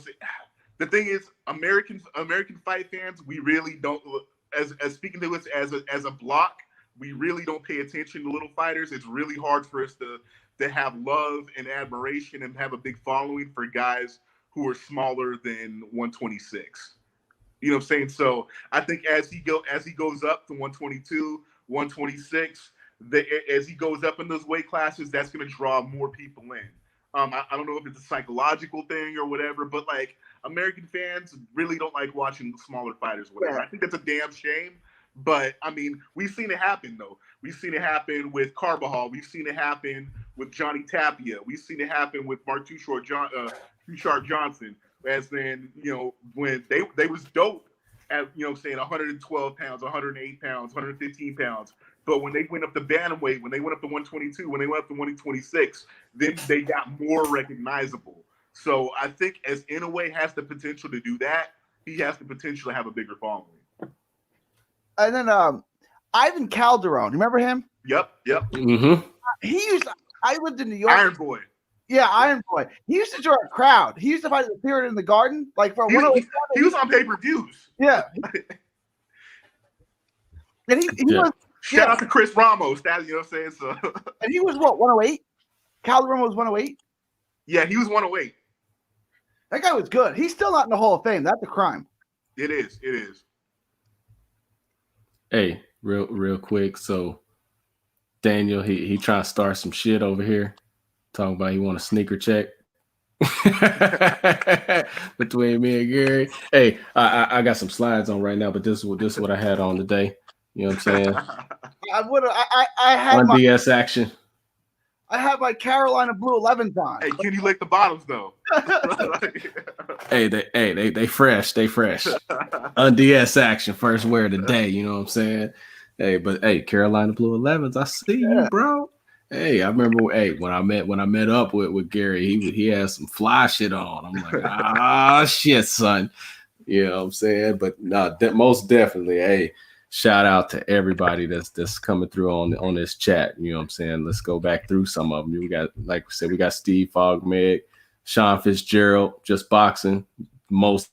Speaker 2: the thing is, American fight fans, we really don't, as speaking to us as a block, we really don't pay attention to little fighters. It's really hard for us to have love and admiration and have a big following for guys who are smaller than 126. You know what I'm saying? So I think as he goes up to 122, 126, as he goes up in those weight classes, that's going to draw more people in. I don't know if it's a psychological thing or whatever, but like, American fans really don't like watching smaller fighters, whatever. Yeah. I think that's a damn shame. But I mean, we've seen it happen though. We've seen it happen with Carbajal. We've seen it happen with Johnny Tapia. We've seen it happen with Mark Too Short Johnson. As then, you know, when they was dope at, you know, saying 112 pounds, 108 pounds, 115 pounds. But when they went up to bantamweight, when they went up to 122, when they went up to 126, then they got more recognizable. So I think as Inoue has the potential to do that, he has the potential to have a bigger following. And
Speaker 3: then Ivan Calderon, remember him?
Speaker 2: Yep.
Speaker 1: Mm-hmm.
Speaker 3: I lived in New York.
Speaker 2: Iron Boy.
Speaker 3: Yeah, Iron Boy. He used to draw a crowd. He used to fight the Spirit in the Garden. Like for
Speaker 2: he was on pay-per-views.
Speaker 3: Yeah. And he was.
Speaker 2: Shout out to Chris Ramos. That, you know what I'm saying? So.
Speaker 3: And he was what, 108? Calderon was 108?
Speaker 2: Yeah, he was 108.
Speaker 3: That guy was good. He's still not in the Hall of Fame. That's a crime.
Speaker 2: It is.
Speaker 1: Hey, real quick. So Daniel, he trying to start some shit over here. Talking about he want a sneaker check between me and Gary. Hey, I got some slides on right now, but this is what I had on today. You know what I'm saying?
Speaker 3: I had
Speaker 1: on DS action.
Speaker 3: I have my Carolina Blue 11s on.
Speaker 2: Hey, can you lick the bottoms though?
Speaker 1: Hey, they fresh. They fresh. On DS action, first wear of the day. You know what I'm saying? Hey, Carolina Blue 11s. I see you, bro. Hey, I remember. Hey, when I met up with Gary, he had some fly shit on. I'm like, shit, son. You know what I'm saying? But no, most definitely. Hey. Shout out to everybody that's coming through on this chat. You know what I'm saying? Let's go back through some of them. We got, like we said, we got Steve Fogmeg, Sean Fitzgerald, Just Boxing. Most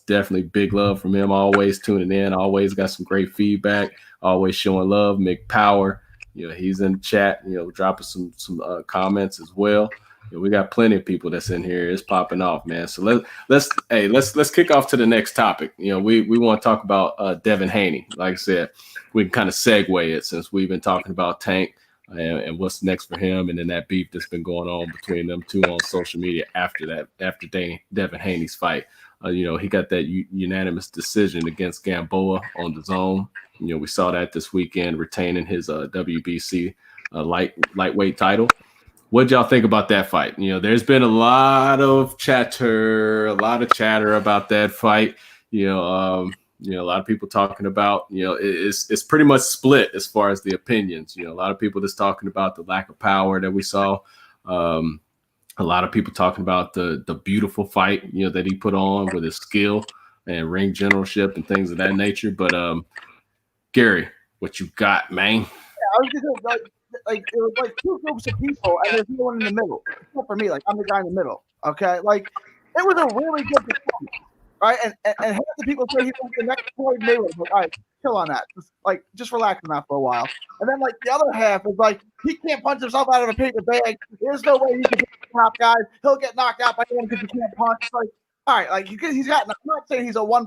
Speaker 1: definitely big love from him. Always tuning in. Always got some great feedback. Always showing love. Mick Power, you know, he's in the chat. You know, dropping some comments as well. You know, we got plenty of people that's in here. It's popping off, man. So let's kick off to the next topic. You know, we want to talk about Devin Haney. Like I said, we can kind of segue it since we've been talking about Tank. and what's next for him, and then that beef that's been going on between them two on social media after Devin Haney's fight. He got that unanimous decision against Gamboa on the zone. We saw that this weekend, retaining his WBC lightweight title. What y'all think about that fight? There's been a lot of chatter about that fight. A lot of people talking about, it's pretty much split as far as the opinions. A lot of people just talking about the lack of power that we saw. A lot of people talking about the beautiful fight, that he put on with his skill and ring generalship and things of that nature. But Gary, what you got, man?
Speaker 3: I was just like it was like two groups of people, and there's no one in the middle. Except for me, like I'm the guy in the middle. Okay, like it was a really good performance, right? And half the people say he wants the next Floyd Mayweather. Like, all right, chill on that. Just relax on that for a while. And then like the other half is like he can't punch himself out of a paper bag. There's no way he can be the top guy. He'll get knocked out by anyone because he can't punch. It's like, all right, like he's got. I'm not saying he's a one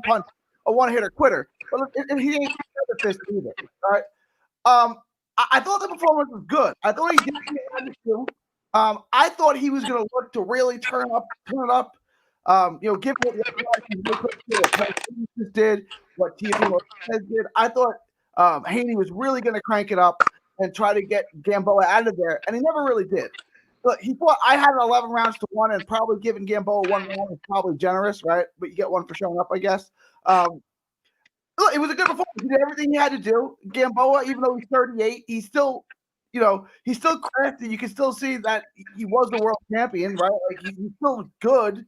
Speaker 3: hitter quitter, but he ain't the fist either. All right. I thought the performance was good. I thought he did what he had to do. I thought he was going to look to really turn it up. Give what the other did, what TFM did. I thought Haney was really going to crank it up and try to get Gamboa out of there, and he never really did. But he thought I had 11 rounds to 1, and probably giving Gamboa 1 round is probably generous, right? But you get one for showing up, I guess. Look, it was a good performance. He did everything he had to do. Gamboa, even though he's 38, he's still crafty. You can still see that he was the world champion, right? Like he's still good.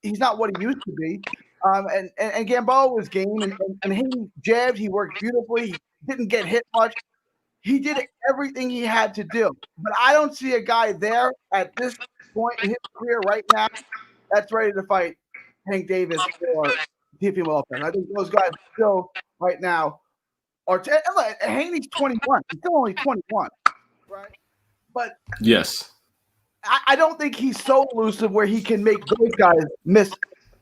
Speaker 3: He's not what he used to be. And Gamboa was game, and he jabbed. He worked beautifully. He didn't get hit much. He did everything he had to do. But I don't see a guy there at this point in his career right now that's ready to fight Tank Davis or TFM Lopez. I think those guys still right now are. Haney's 21. He's still only 21, right? But
Speaker 1: yes,
Speaker 3: I don't think he's so elusive where he can make those guys miss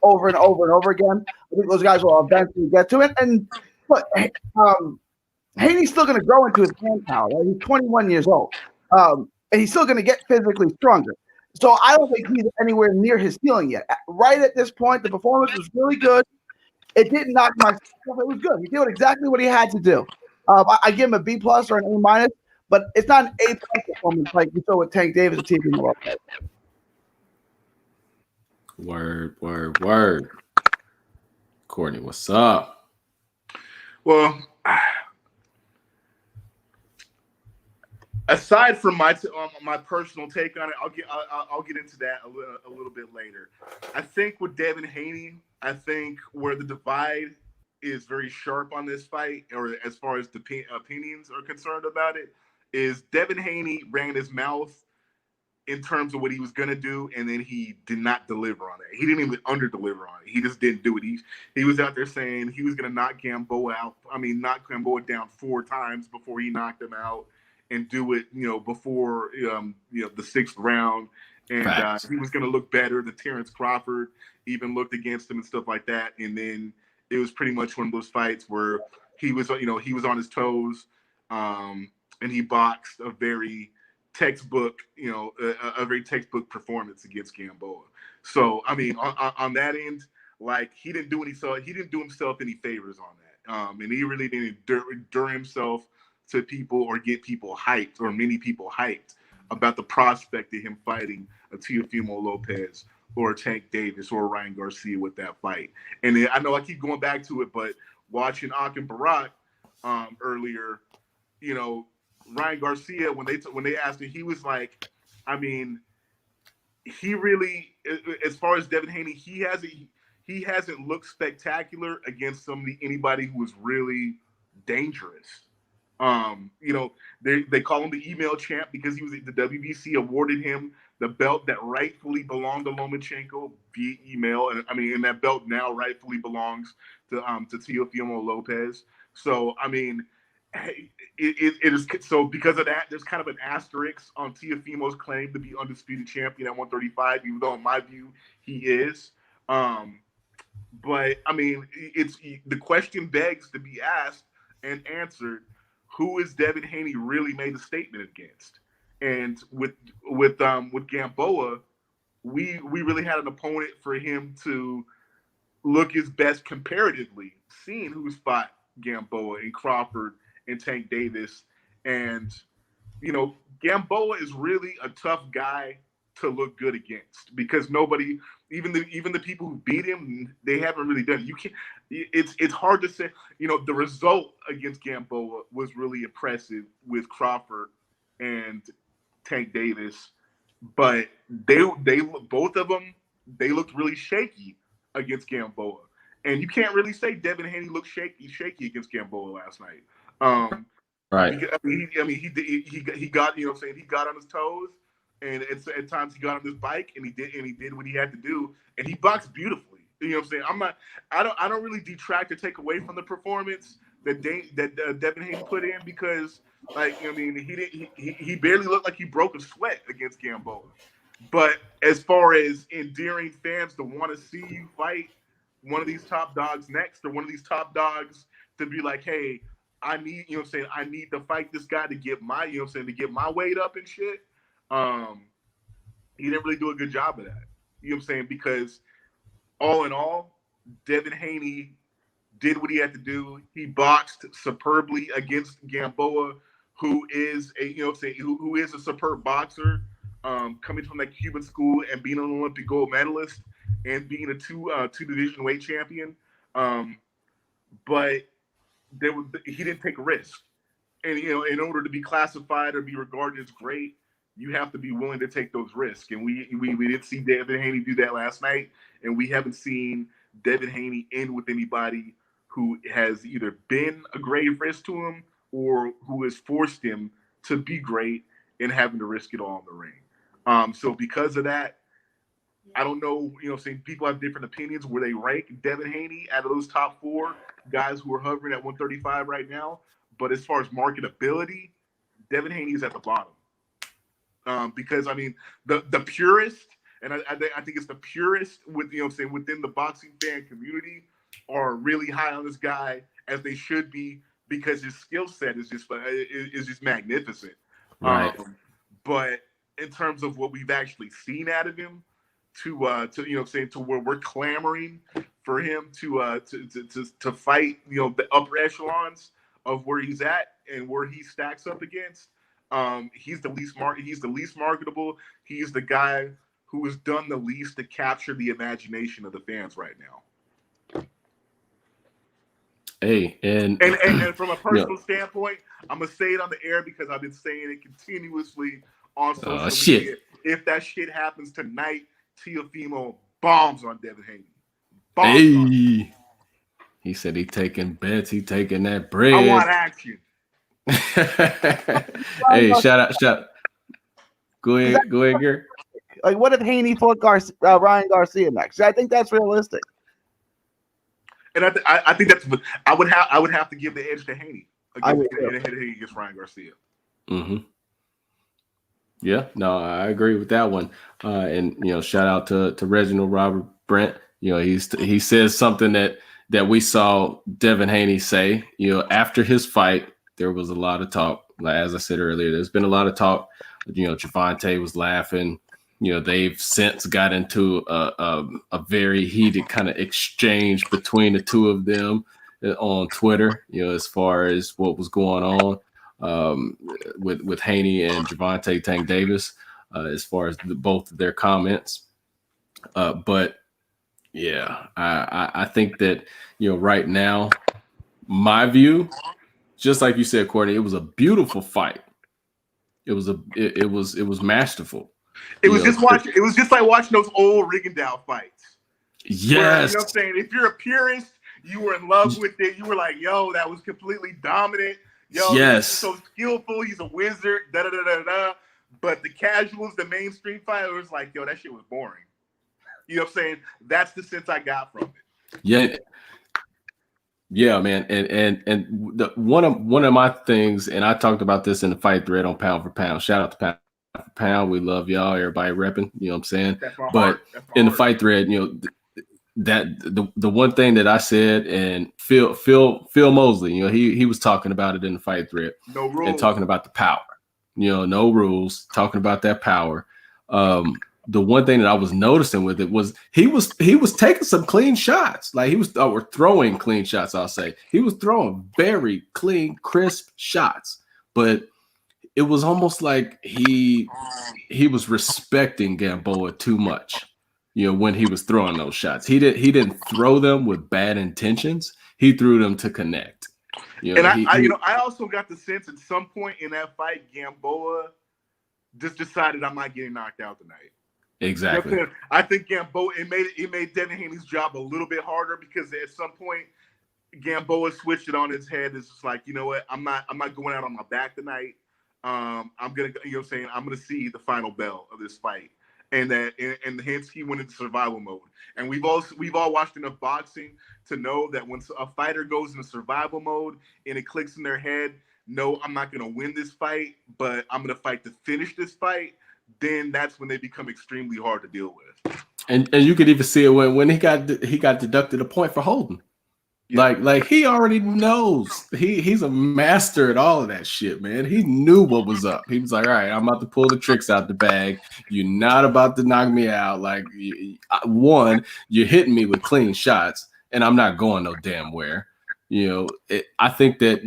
Speaker 3: over and over and over again. I think those guys will eventually get to it. And look, Haney's still going to grow into his hand power. Right? He's 21 years old, and he's still going to get physically stronger. So I don't think he's anywhere near his ceiling yet. Right at this point, the performance was really good. It didn't knock my stuff. It was good. He did exactly what he had to do. I give him a B+ or an A-, but it's not an A+ performance like you saw with Tank Davis and TFM Lopez.
Speaker 1: Word. Cortney, what's up?
Speaker 2: Well, aside from my personal take on it, I'll get into that a little bit later. I think with Devin Haney, I think where the divide is very sharp on this fight, or as far as the opinions are concerned about it, is Devin Haney ran his mouth in terms of what he was going to do, and then he did not deliver on it. He didn't even under-deliver on it. He just didn't do it. He was out there saying he was going to knock Gamboa down 4 times before he knocked him out, and do it, before the 6th round. And he was going to look better. The Terrence Crawford even looked against him and stuff like that. And then it was pretty much one of those fights where he was on his toes, and he boxed a very textbook, a very textbook performance against Gamboa. So, I mean, on that end, like he didn't do himself any favors on that. And he really didn't endure himself to people or get people hyped, or many people hyped about the prospect of him fighting a Teofimo Lopez or Tank Davis or Ryan Garcia with that fight. And then, I know I keep going back to it, but watching Akin Barak earlier, Ryan Garcia, when they asked him, he was like, I mean, he really, as far as Devin Haney, he hasn't looked spectacular against anybody who was really dangerous. They call him the email champ because the WBC awarded him the belt that rightfully belonged to Lomachenko via email, and that belt now rightfully belongs to Teofimo Lopez. So I mean, it is so because of that. There's kind of an asterisk on Teofimo's claim to be undisputed champion at 135, even though in my view he is. But I mean, the question begs to be asked and answered. who is Devin Haney really made a statement against? And with Gamboa, we really had an opponent for him to look his best comparatively, seeing who's fought Gamboa and Crawford and Tank Davis. And, Gamboa is really a tough guy to look good against because nobody, even the people who beat him, they haven't really done it. You can't. It's hard to say. The result against Gamboa was really impressive with Crawford and Tank Davis, but they both of them, they looked really shaky against Gamboa, and you can't really say Devin Haney looked shaky against Gamboa last night.
Speaker 1: Right.
Speaker 2: He got, he got on his toes, and at times he got on his bike, and he did what he had to do, and he boxed beautifully. You know what I'm saying? I don't really detract or take away from the performance that Devin Haney put in because, he barely looked like he broke a sweat against Gamboa. But as far as endearing fans to want to see you fight one of these top dogs next, or one of these top dogs to be like, hey, I need, I need to fight this guy to get my, to get my weight up and shit. He didn't really do a good job of that. You know what I'm saying? Because all in all, Devin Haney did what he had to do. He boxed superbly against Gamboa, who is who is a superb boxer, coming from that Cuban school and being an Olympic gold medalist and being a two division weight champion. But he didn't take a risk. And, in order to be classified or be regarded as great, you have to be willing to take those risks. And we didn't see Devin Haney do that last night. And we haven't seen Devin Haney end with anybody who has either been a grave risk to him or who has forced him to be great and having to risk it all in the ring. So because of that, I don't know, people have different opinions where they rank Devin Haney out of those top four guys who are hovering at 135 right now. But as far as marketability, Devin Haney is at the bottom. Because the purist, and I think it's the purist within the boxing fan community are really high on this guy, as they should be, because his skill set is just magnificent.
Speaker 1: Right.
Speaker 2: But in terms of what we've actually seen out of him, to where we're clamoring for him to fight the upper echelons of where he's at and where he stacks up against. He's the least marketable. He's the guy who has done the least to capture the imagination of the fans right now.
Speaker 1: Hey, and
Speaker 2: from a personal standpoint, I'm gonna say it on the air because I've been saying it continuously on social media. If that shit happens tonight, Teofimo bombs on Devin Haney.
Speaker 1: Hey, he said he taking bets. He taking that bread.
Speaker 2: I want action.
Speaker 1: Hey, shout out. Go ahead, Gary.
Speaker 3: Like, what if Haney fought Ryan Garcia next? I think that's realistic.
Speaker 2: And I think that's. I would have to give the edge to Haney against Ryan Garcia.
Speaker 1: Mm-hmm. Yeah, no, I agree with that one. And shout out to Reginald Robert Brent. He says something that we saw Devin Haney say. After his fight, there was a lot of talk. Like, as I said earlier, there's been a lot of talk. Gervonta was laughing. They've since got into a very heated kind of exchange between the two of them on Twitter, as far as what was going on with Haney and Gervonta Tank Davis, as far as both of their comments. But yeah, I think that, right now, my view, just like you said, Courtney, it was a beautiful fight. It was masterful.
Speaker 2: It was just like watching those old Rigondeaux fights.
Speaker 1: Yes.
Speaker 2: Where, what I'm saying? If you're a purist, you were in love with it. You were like, yo, that was completely dominant. Yo,
Speaker 1: yes.
Speaker 2: He's so skillful. He's a wizard. Da da da da da. But the casuals, the mainstream fighters, like, yo, that shit was boring. You know what I'm saying? That's the sense I got from it.
Speaker 1: Yeah. Yeah, man. And one of my things, and I talked about this in the fight thread on Pound for Pound. Shout out to Pound for Pound. We love y'all. Everybody repping. You know what I'm saying? But in the fight thread, that the one thing that I said, and Phil Mosley, he was talking about it in the fight thread,
Speaker 2: No rules.
Speaker 1: and talking about the power, no rules, talking about that power. The one thing that I was noticing with it was he was taking some clean shots, like he was or throwing clean shots. I'll say he was throwing very clean, crisp shots, but it was almost like he was respecting Gamboa too much. When he was throwing those shots, he didn't throw them with bad intentions. He threw them to connect.
Speaker 2: I also got the sense at some point in that fight, Gamboa just decided I'm not getting knocked out tonight.
Speaker 1: Exactly.
Speaker 2: I think Gamboa it made Devin Haney's job a little bit harder, because at some point Gamboa switched it on his head. It's just like, you know what, I'm not going out on my back tonight. I'm gonna, I'm gonna see the final bell of this fight. And hence he went into survival mode. And we've all watched enough boxing to know that when a fighter goes into survival mode and it clicks in their head, no, I'm not going to win this fight, but I'm going to fight to finish this fight, then that's when they become extremely hard to deal with.
Speaker 1: And you could even see it when he got deducted a point for holding. Yeah. Like he already knows. He's a master at all of that shit, man. He knew what was up. He was like, all right, I'm about to pull the tricks out the bag. You're not about to knock me out. Like, one, you're hitting me with clean shots, and I'm not going no damn where. I think that,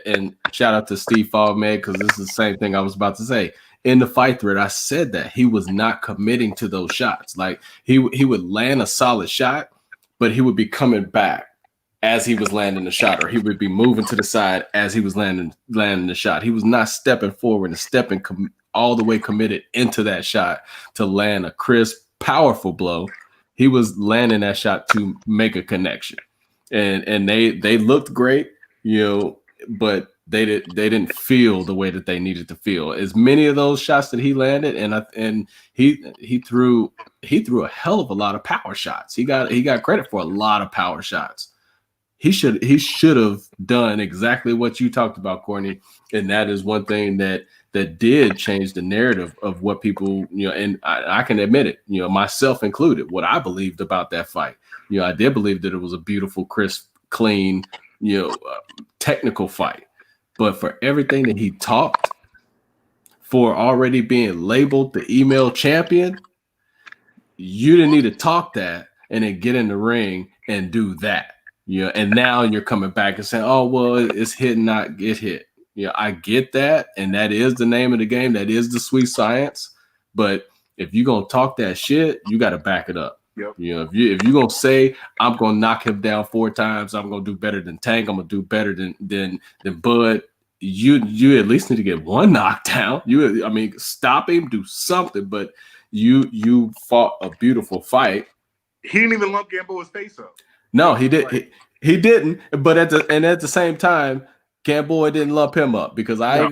Speaker 1: and shout out to Steve Fogman, because this is the same thing I was about to say. In the fight thread, I said that he was not committing to those shots. Like, he would land a solid shot, but he would be coming back as he was landing the shot, or he would be moving to the side as he was landing the shot. He was not stepping forward and stepping all the way committed into that shot to land a crisp, powerful blow. He was landing that shot to make a connection, and they looked great, but they didn't feel the way that they needed to feel. As many of those shots that he landed, and he threw a hell of a lot of power shots. He got credit for a lot of power shots. He should have done exactly what you talked about, Cortney, and that is one thing that did change the narrative of what people, and I can admit it, myself included, what I believed about that fight. I did believe that it was a beautiful, crisp, clean, technical fight, but for everything that he talked, for already being labeled the email champion, you didn't need to talk that and then get in the ring and do that. And now you're coming back and saying, oh, well, it's hit and not get hit. I get that. And that is the name of the game. That is the sweet science. But if you're going to talk that shit, you got to back it up.
Speaker 2: Yep.
Speaker 1: If you're going to say, I'm going to knock him down 4 times, I'm going to do better than Tank, I'm going to do better than Bud, you at least need to get one knockdown. Stop him, do something. But you fought a beautiful fight.
Speaker 2: He didn't even lump Gamboa's face up.
Speaker 1: No, he did. He didn't. But at the same time, Gamboa didn't lump him up, because I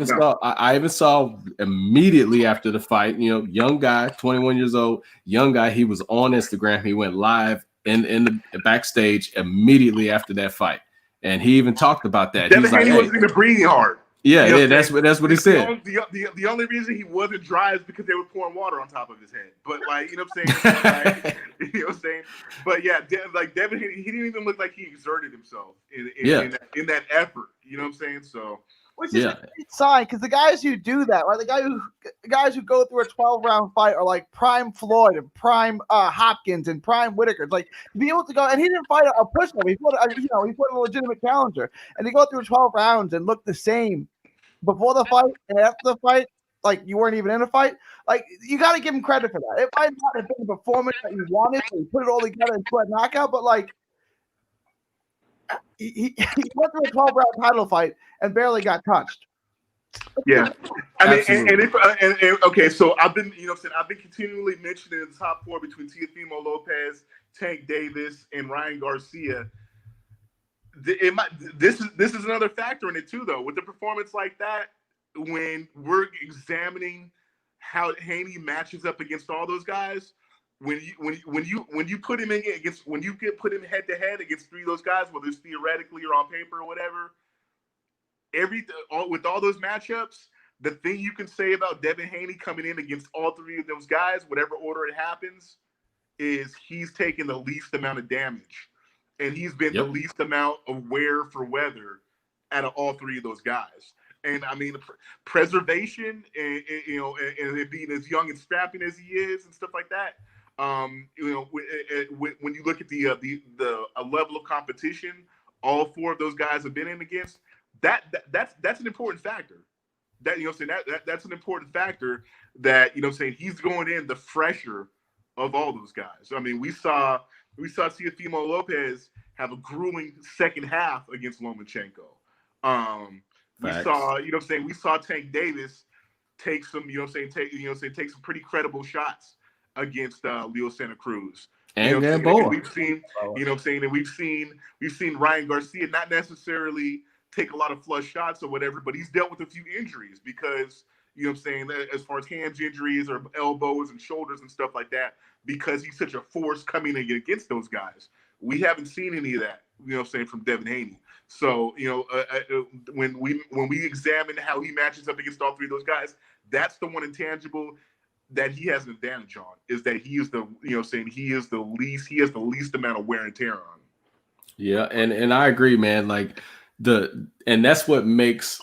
Speaker 1: even saw immediately after the fight. Young guy, 21 years old, young guy. He was on Instagram. He went live in the backstage immediately after that fight, and he even talked about that.
Speaker 2: Devin Haney wasn't even breathing hard.
Speaker 1: Yeah, that's what he said.
Speaker 2: The only reason he wasn't dry is because they were pouring water on top of his head. But you know what I'm saying? You know what I'm saying? But yeah, Devin Haney, he didn't even look like he exerted himself in that effort. You know what I'm saying? So,
Speaker 3: which is a great sign, because the guys who do that, right? The guys who go through a 12-round fight are like prime Floyd and prime Hopkins and prime Whitaker. Like, to be able to go, and he didn't fight a pushover. He fought a legitimate challenger, and to go through 12 rounds and look the same before the fight and after the fight, like you weren't even in a fight. Like, you got to give him credit for that. It might not have been the performance that you wanted, so he put it all together and put a knockout, but like, he went through a 12-round title fight and barely got touched.
Speaker 2: Yeah, okay. So I've been, I've been continually mentioning the top 4 between Teofimo Lopez, Tank Davis, and Ryan Garcia. This is another factor in it too, though. With a performance like that, when we're examining how Haney matches up against all those guys, when you put him put him head to head against 3 of those guys, whether it's theoretically or on paper or whatever, with all those matchups, the thing you can say about Devin Haney coming in against all 3 of those guys, whatever order it happens, is he's taken the least amount of damage, and he's been the least amount of wear for weather out of all three of those guys. And I mean, preservation and it being as young and strapping as he is and stuff like that. When you look at the level of competition all four of those guys have been in against, that's an important factor. That that's an important factor that he's going in the fresher of all those guys. I mean, we saw Teofimo Lopez have a grueling second half against Lomachenko. We saw Tank Davis take some take some pretty credible shots against Leo Santa Cruz.
Speaker 1: And Gamboa.
Speaker 2: We've seen we've seen Ryan Garcia not necessarily take a lot of flush shots or whatever, but he's dealt with a few injuries because as far as hands injuries or elbows and shoulders and stuff like that, because he's such a force coming against those guys. We haven't seen any of that, from Devin Haney. So, when we examine how he matches up against all three of those guys, that's the one intangible that he has an advantage on, is that he is he has the least amount of wear and tear on.
Speaker 1: Yeah, and I agree, man. Like that's what makes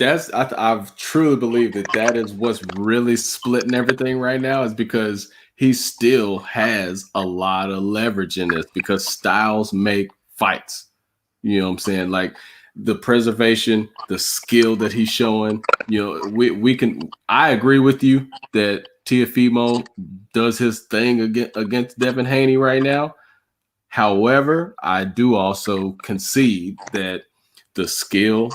Speaker 1: I've truly believe that is what's really splitting everything right now, is because he still has a lot of leverage in this, because styles make fights. You know what I'm saying? Like the preservation, the skill that he's showing, I agree with you that Teofimo does his thing against Devin Haney right now. However, I do also concede that the skill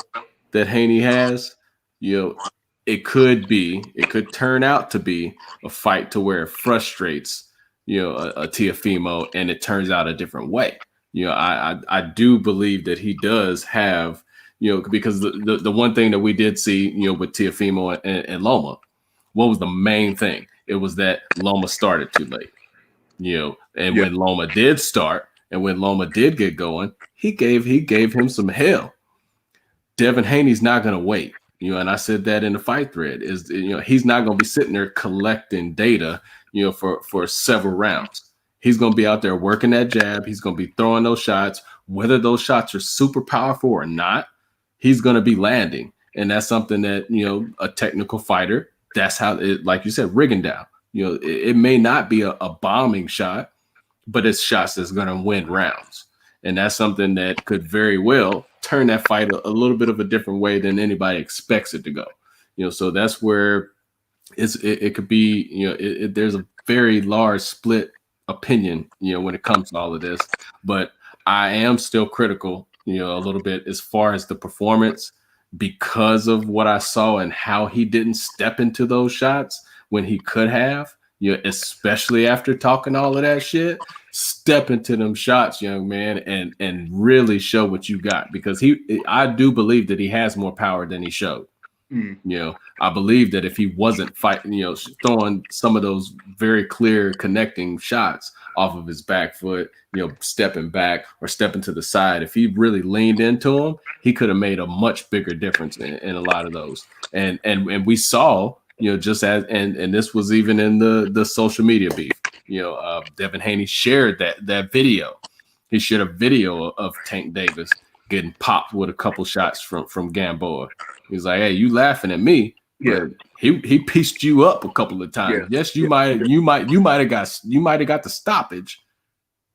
Speaker 1: that Haney has, it could turn out to be a fight to where it frustrates, a Teofimo, and it turns out a different way. I do believe that he does have, because the one thing that we did see, with Teofimo and Loma, what was the main thing? It was that Loma started too late, when Loma did start and when Loma did get going, he gave him some hell. Devin Haney's not going to wait, and I said that in the fight thread, is, he's not going to be sitting there collecting data, for several rounds. He's going to be out there working that jab. He's going to be throwing those shots, whether those shots are super powerful or not. He's going to be landing, and that's something that a technical fighter. That's how it, like you said, rigging down. It may not be a bombing shot, but it's shots that's going to win rounds, and that's something that could very well turn that fight a little bit of a different way than anybody expects it to go. So that's where it could be. There's a very large split opinion, when it comes to all of this, but I am still critical, a little bit as far as the performance, because of what I saw and how he didn't step into those shots when he could have, especially after talking all of that shit. Step into them shots, young man, and really show what you got, because I do believe that he has more power than he showed. I believe that if he wasn't fighting, throwing some of those very clear connecting shots off of his back foot, stepping back or stepping to the side, if he really leaned into them, he could have made a much bigger difference in a lot of those. And we saw, just as, and this was even in the social media beef, Devin Haney shared that video. He shared a video of Tank Davis getting popped with a couple shots from Gamboa. He's like, "Hey, you laughing at me? Yeah, he pieced you up a couple of times. Yeah. Yes, you might have got the stoppage,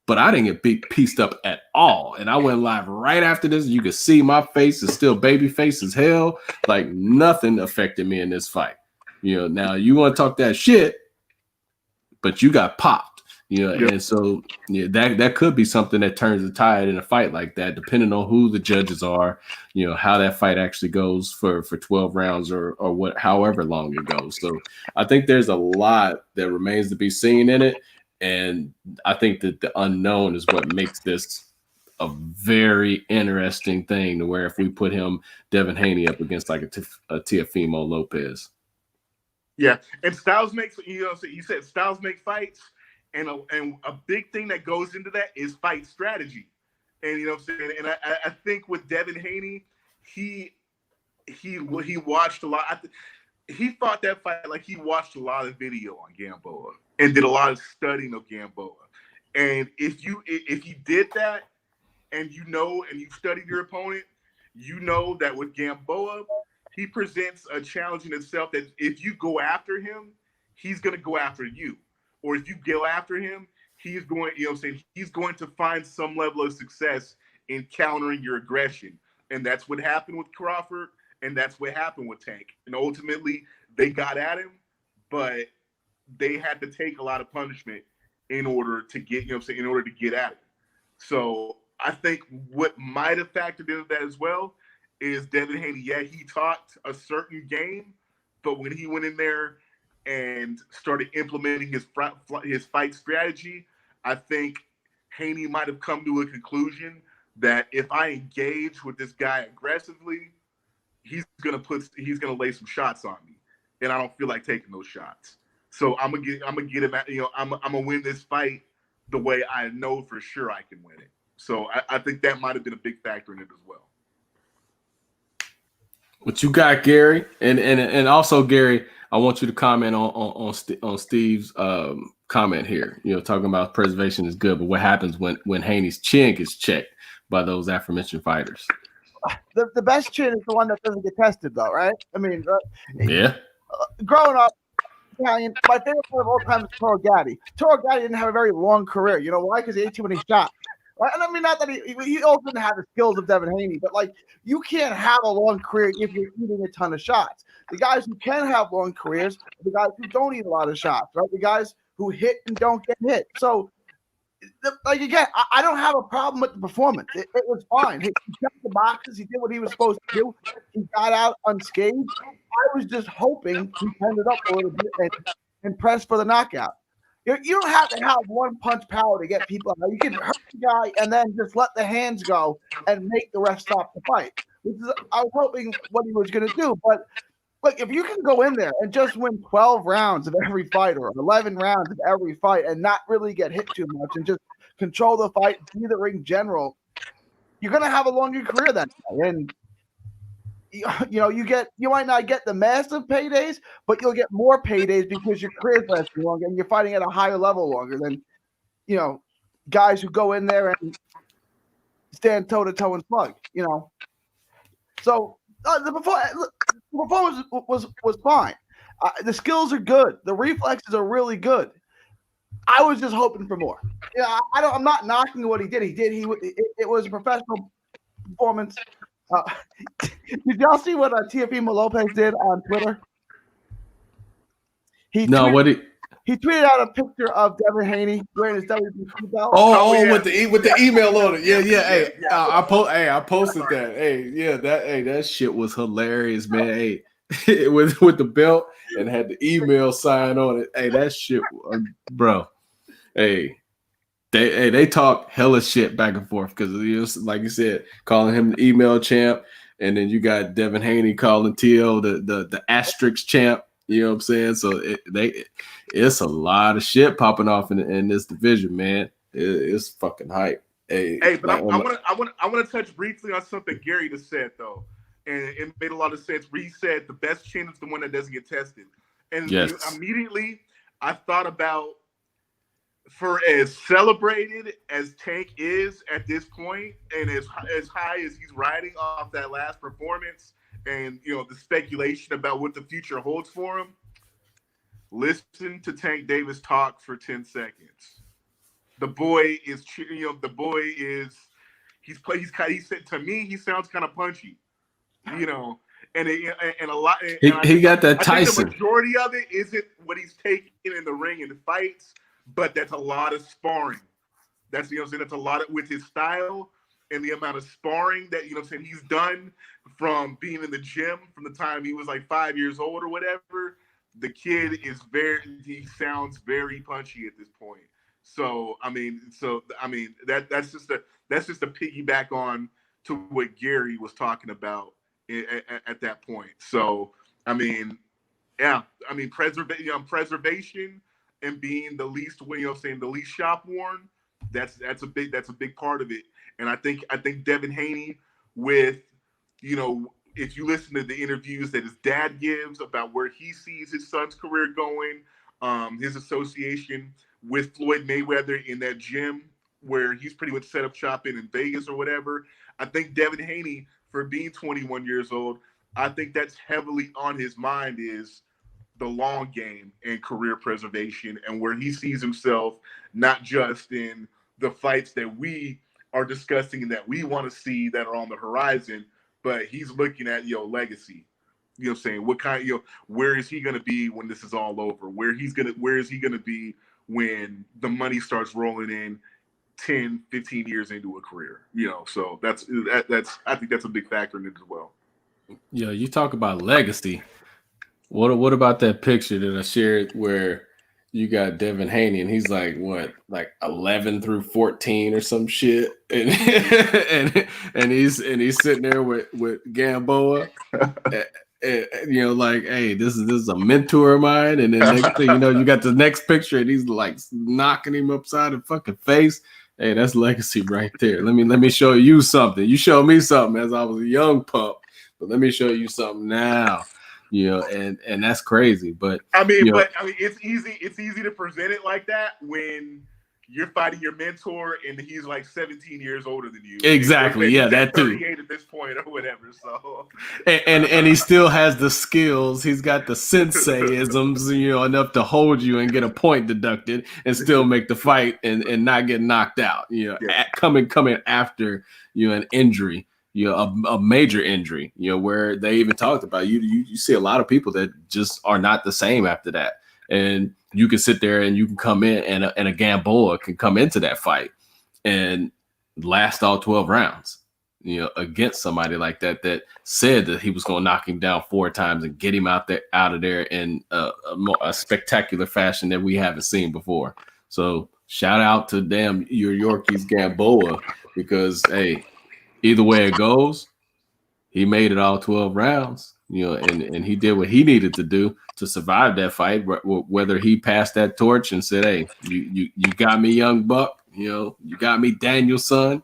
Speaker 1: but I didn't get pieced up at all." And I went live right after this. You could see my face is still baby face as hell. Like nothing affected me in this fight. Now you want to talk that shit, but you got popped. And so that could be something that turns the tide in a fight like that, depending on who the judges are, how that fight actually goes for 12 rounds or however long it goes. So I think there's a lot that remains to be seen in it. And I think that the unknown is what makes this a very interesting thing, to where if we put Devin Haney up against like a Teofimo Lopez.
Speaker 2: Yeah. And styles makes, you said styles make fights. And a big thing that goes into that is fight strategy. And And I think with Devin Haney, he watched a lot. He fought that fight like he watched a lot of video on Gamboa. and did a lot of studying of Gamboa. And if you did that, and you've studied your opponent, you know that with Gamboa, he presents a challenge in itself that if you go after him, he's going to go after you. Or if you go after him, he's going, he's going to find some level of success in countering your aggression. And that's what happened with Crawford, and that's what happened with Tank. And ultimately, they got at him, but they had to take a lot of punishment in order to get, in order to get at it. So I think what might have factored into that as well is Devin Haney. Yeah, he talked a certain game, but when he went in there and started implementing his fight strategy, I think Haney might have come to a conclusion that if I engage with this guy aggressively, he's gonna lay some shots on me, and I don't feel like taking those shots. So I'm gonna get him at, I'm gonna win this fight the way I know for sure I can win it. So I think that might have been a big factor in it as well.
Speaker 1: What you got, Gary? And also, Gary, I want you to comment on Steve's comment here. Talking about preservation is good, but what happens when Haney's chin gets checked by those aforementioned fighters?
Speaker 3: The best chin is the one that doesn't get tested, though, right? I mean,
Speaker 1: yeah.
Speaker 3: Growing up Italian, my favorite part of all time is Toro Gatti. Toro Gatti didn't have a very long career. You know why? Because he ate too many shots. Right? And I mean, not that he also didn't have the skills of Devin Haney, but like you can't have a long career if you're eating a ton of shots. The guys who can have long careers are the guys who don't eat a lot of shots, right? The guys who hit and don't get hit. So, like again, I don't have a problem with the performance. It was fine. He checked the boxes. He did what he was supposed to do. He got out unscathed. I was just hoping he turned it up a little bit and pressed for the knockout. You don't have to have one punch power to get people out. You can hurt the guy and then just let the hands go and make the ref stop the fight. I was hoping what he was going to do. But look, if you can go in there and just win 12 rounds of every fight or 11 rounds of every fight and not really get hit too much and just control the fight, be the ring general, you're going to have a longer career that day. And you might not get the massive paydays, but you'll get more paydays because your career's lasting longer and you're fighting at a higher level longer than, guys who go in there and stand toe to toe and slug, So the performance was fine. The skills are good. The reflexes are really good. I was just hoping for more. I'm not knocking what he did. It was a professional performance. Did y'all see what Teofimo Lopez did on Twitter? He tweeted out a picture of Devin Haney wearing his WBC belt.
Speaker 1: Yeah. with the email on it. Yeah. Hey, I posted that. Hey, that shit was hilarious, man. Hey, with the belt and had the email sign on it. Hey, that shit, bro. Hey. They talk hella shit back and forth because like you said, calling him the email champ, and then you got Devin Haney calling T.O. the asterisk champ. You know what I'm saying? So it's a lot of shit popping off in this division, man. It's fucking hype.
Speaker 2: Hey, but I want to touch briefly on something Gary just said though, and it made a lot of sense. Where he said the best chin is the one that doesn't get tested, and immediately I thought about. For as celebrated as Tank is at this point, and as high as he's riding off that last performance, and the speculation about what the future holds for him, listen to Tank Davis talk for 10 seconds. The boy is, he said to me, he sounds kind of punchy, and a lot.
Speaker 1: He got that Tyson.
Speaker 2: The majority of it isn't what he's taking in the ring and the fights. But that's a lot of sparring. That's that's a lot of with his style and the amount of sparring that he's done from being in the gym from the time he was like 5 years old or whatever. The kid is he sounds very punchy at this point. So that's just a piggyback on to what Gary was talking about at that point. So preservation. And being the least, the least shop worn, that's a big part of it. And I think Devin Haney, with if you listen to the interviews that his dad gives about where he sees his son's career going, his association with Floyd Mayweather in that gym where he's pretty much set up shop in Vegas or whatever. I think Devin Haney, for being 21 years old, I think that's heavily on his mind is the long game and career preservation, and where he sees himself not just in the fights that we are discussing and that we want to see that are on the horizon, but he's looking at legacy. You know what I'm saying? What kind, where is he going to be when this is all over? Where is he going to be when the money starts rolling in 10, 15 years into a career? So that's I think that's a big factor in it as well.
Speaker 1: Yeah, you talk about legacy. What about that picture that I shared where you got Devin Haney and he's like 11 through 14 or some shit, and and he's sitting there with Gamboa, and, like, hey, this is a mentor of mine, and then next thing you know, you got the next picture and he's like knocking him upside the fucking face. Hey, that's legacy right there. Let me show you something. You showed me something as I was a young pup, but let me show you something now. And that's crazy. But
Speaker 2: it's easy to present it like that when you're fighting your mentor and he's like 17 years older than you.
Speaker 1: Exactly. Yeah, that too.
Speaker 2: 38 at this point or whatever. So
Speaker 1: and he still has the skills. He's got the sensei-isms, enough to hold you and get a point deducted and still make the fight and not get knocked out. Coming after an injury. A major injury, where they even talked about you see a lot of people that just are not the same after that. And you can sit there and you can come in and a Gamboa can come into that fight and last all 12 rounds, against somebody like that said that he was going to knock him down 4 times and get him out of there in a spectacular fashion that we haven't seen before. So shout out to your Yorkies Gamboa, because, hey, either way it goes, he made it all 12 rounds, and he did what he needed to do to survive that fight. Whether he passed that torch and said, "Hey, you got me, young buck. You got me, Daniel's son.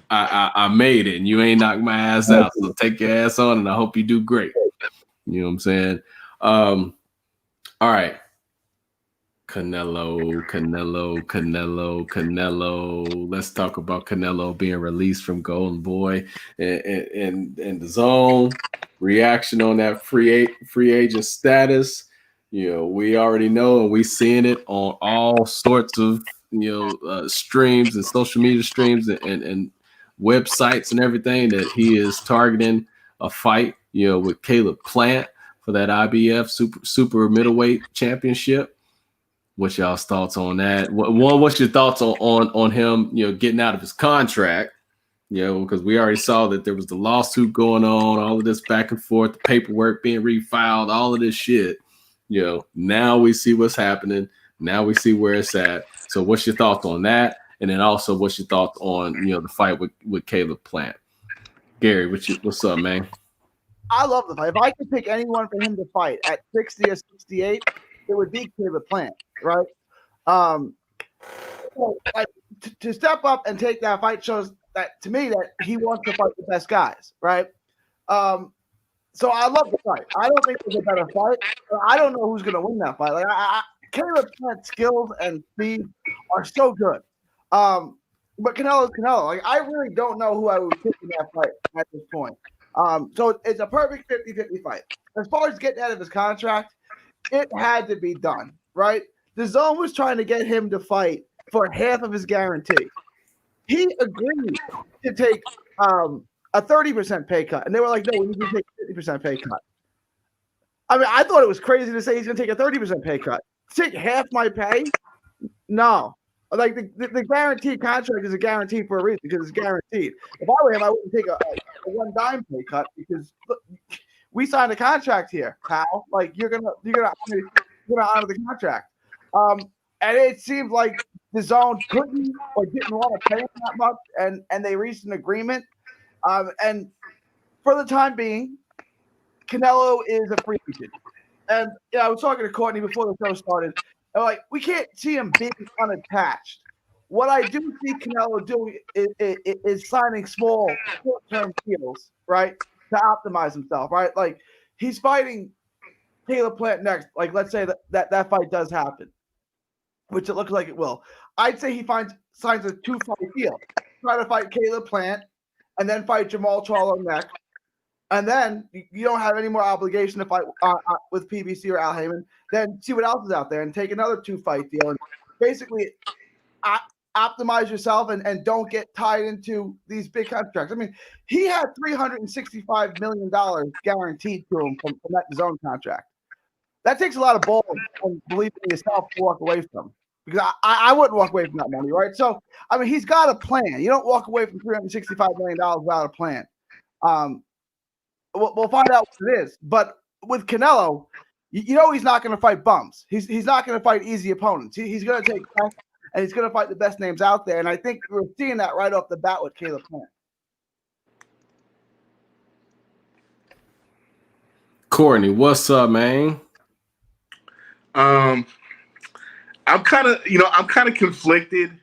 Speaker 1: I made it, and you ain't knocked my ass out. So take your ass on, and I hope you do great." You know what I'm saying? All right. Canelo. Let's talk about Canelo being released from Golden Boy and the zone. Reaction on that free agent status. We already know, and we seeing it on all sorts of streams and social media streams and websites and everything, that he is targeting a fight with Caleb Plant for that IBF super middleweight championship. What's y'all's thoughts on that? What's your thoughts on him, getting out of his contract? Because we already saw that there was the lawsuit going on, all of this back and forth, the paperwork being refiled, all of this shit. Now we see what's happening. Now we see where it's at. So what's your thoughts on that? And then also, what's your thoughts on, the fight with Caleb Plant? Gary, what's up, man?
Speaker 3: I love the fight. If I could pick anyone for him to fight at 60 or 68, it would be Caleb Plant, right? To step up and take that fight shows that, to me, that he wants to fight the best guys, right? So I love the fight. I don't think there's a better fight. I don't know who's going to win that fight. Like Caleb Plant's skills and speed are so good. But Canelo's Canelo. Like, I really don't know who I would pick in that fight at this point. So it's a perfect 50-50 fight. As far as getting out of his contract, it had to be done, right? The zone was trying to get him to fight for half of his guarantee. He agreed to take a 30% pay cut, and they were like, "No, we need to take a 50% pay cut." I mean, I thought it was crazy to say he's going to take a 30% pay cut. Take half my pay? No. Like, the guaranteed contract is a guarantee for a reason, because it's guaranteed. If I were him, I wouldn't take a one-dime pay cut, because look, we signed a contract here, pal. Like, you're gonna honor the contract. And it seems like the zone couldn't or didn't want to pay him that much, and they reached an agreement. And for the time being, Canelo is a free agent. And I was talking to Cortney before the show started. And like, we can't see him being unattached. What I do see Canelo doing is signing small, short-term deals, right, to optimize himself, right? Like, he's fighting Caleb Plant next, like let's say that fight does happen, which it looks like it will, I'd say he signs a 2-fight deal. Try to fight Caleb Plant and then fight Jamal Charlo next. And then you don't have any more obligation to fight with PBC or Al Heyman. Then see what else is out there and take another 2-fight deal and basically optimize yourself and don't get tied into these big contracts. I mean, he had $365 million guaranteed to him from that DAZN contract. That takes a lot of balls and believing in yourself to walk away from. Because I wouldn't walk away from that money, right? So, I mean, he's got a plan. You don't walk away from $365 million without a plan. We'll find out what it is. But with Canelo, you know he's not going to fight bums. He's not going to fight easy opponents. He's going to take tests, and he's going to fight the best names out there. And I think we're seeing that right off the bat with Caleb Plant.
Speaker 1: Cortney, what's up, man?
Speaker 2: I'm kind of conflicted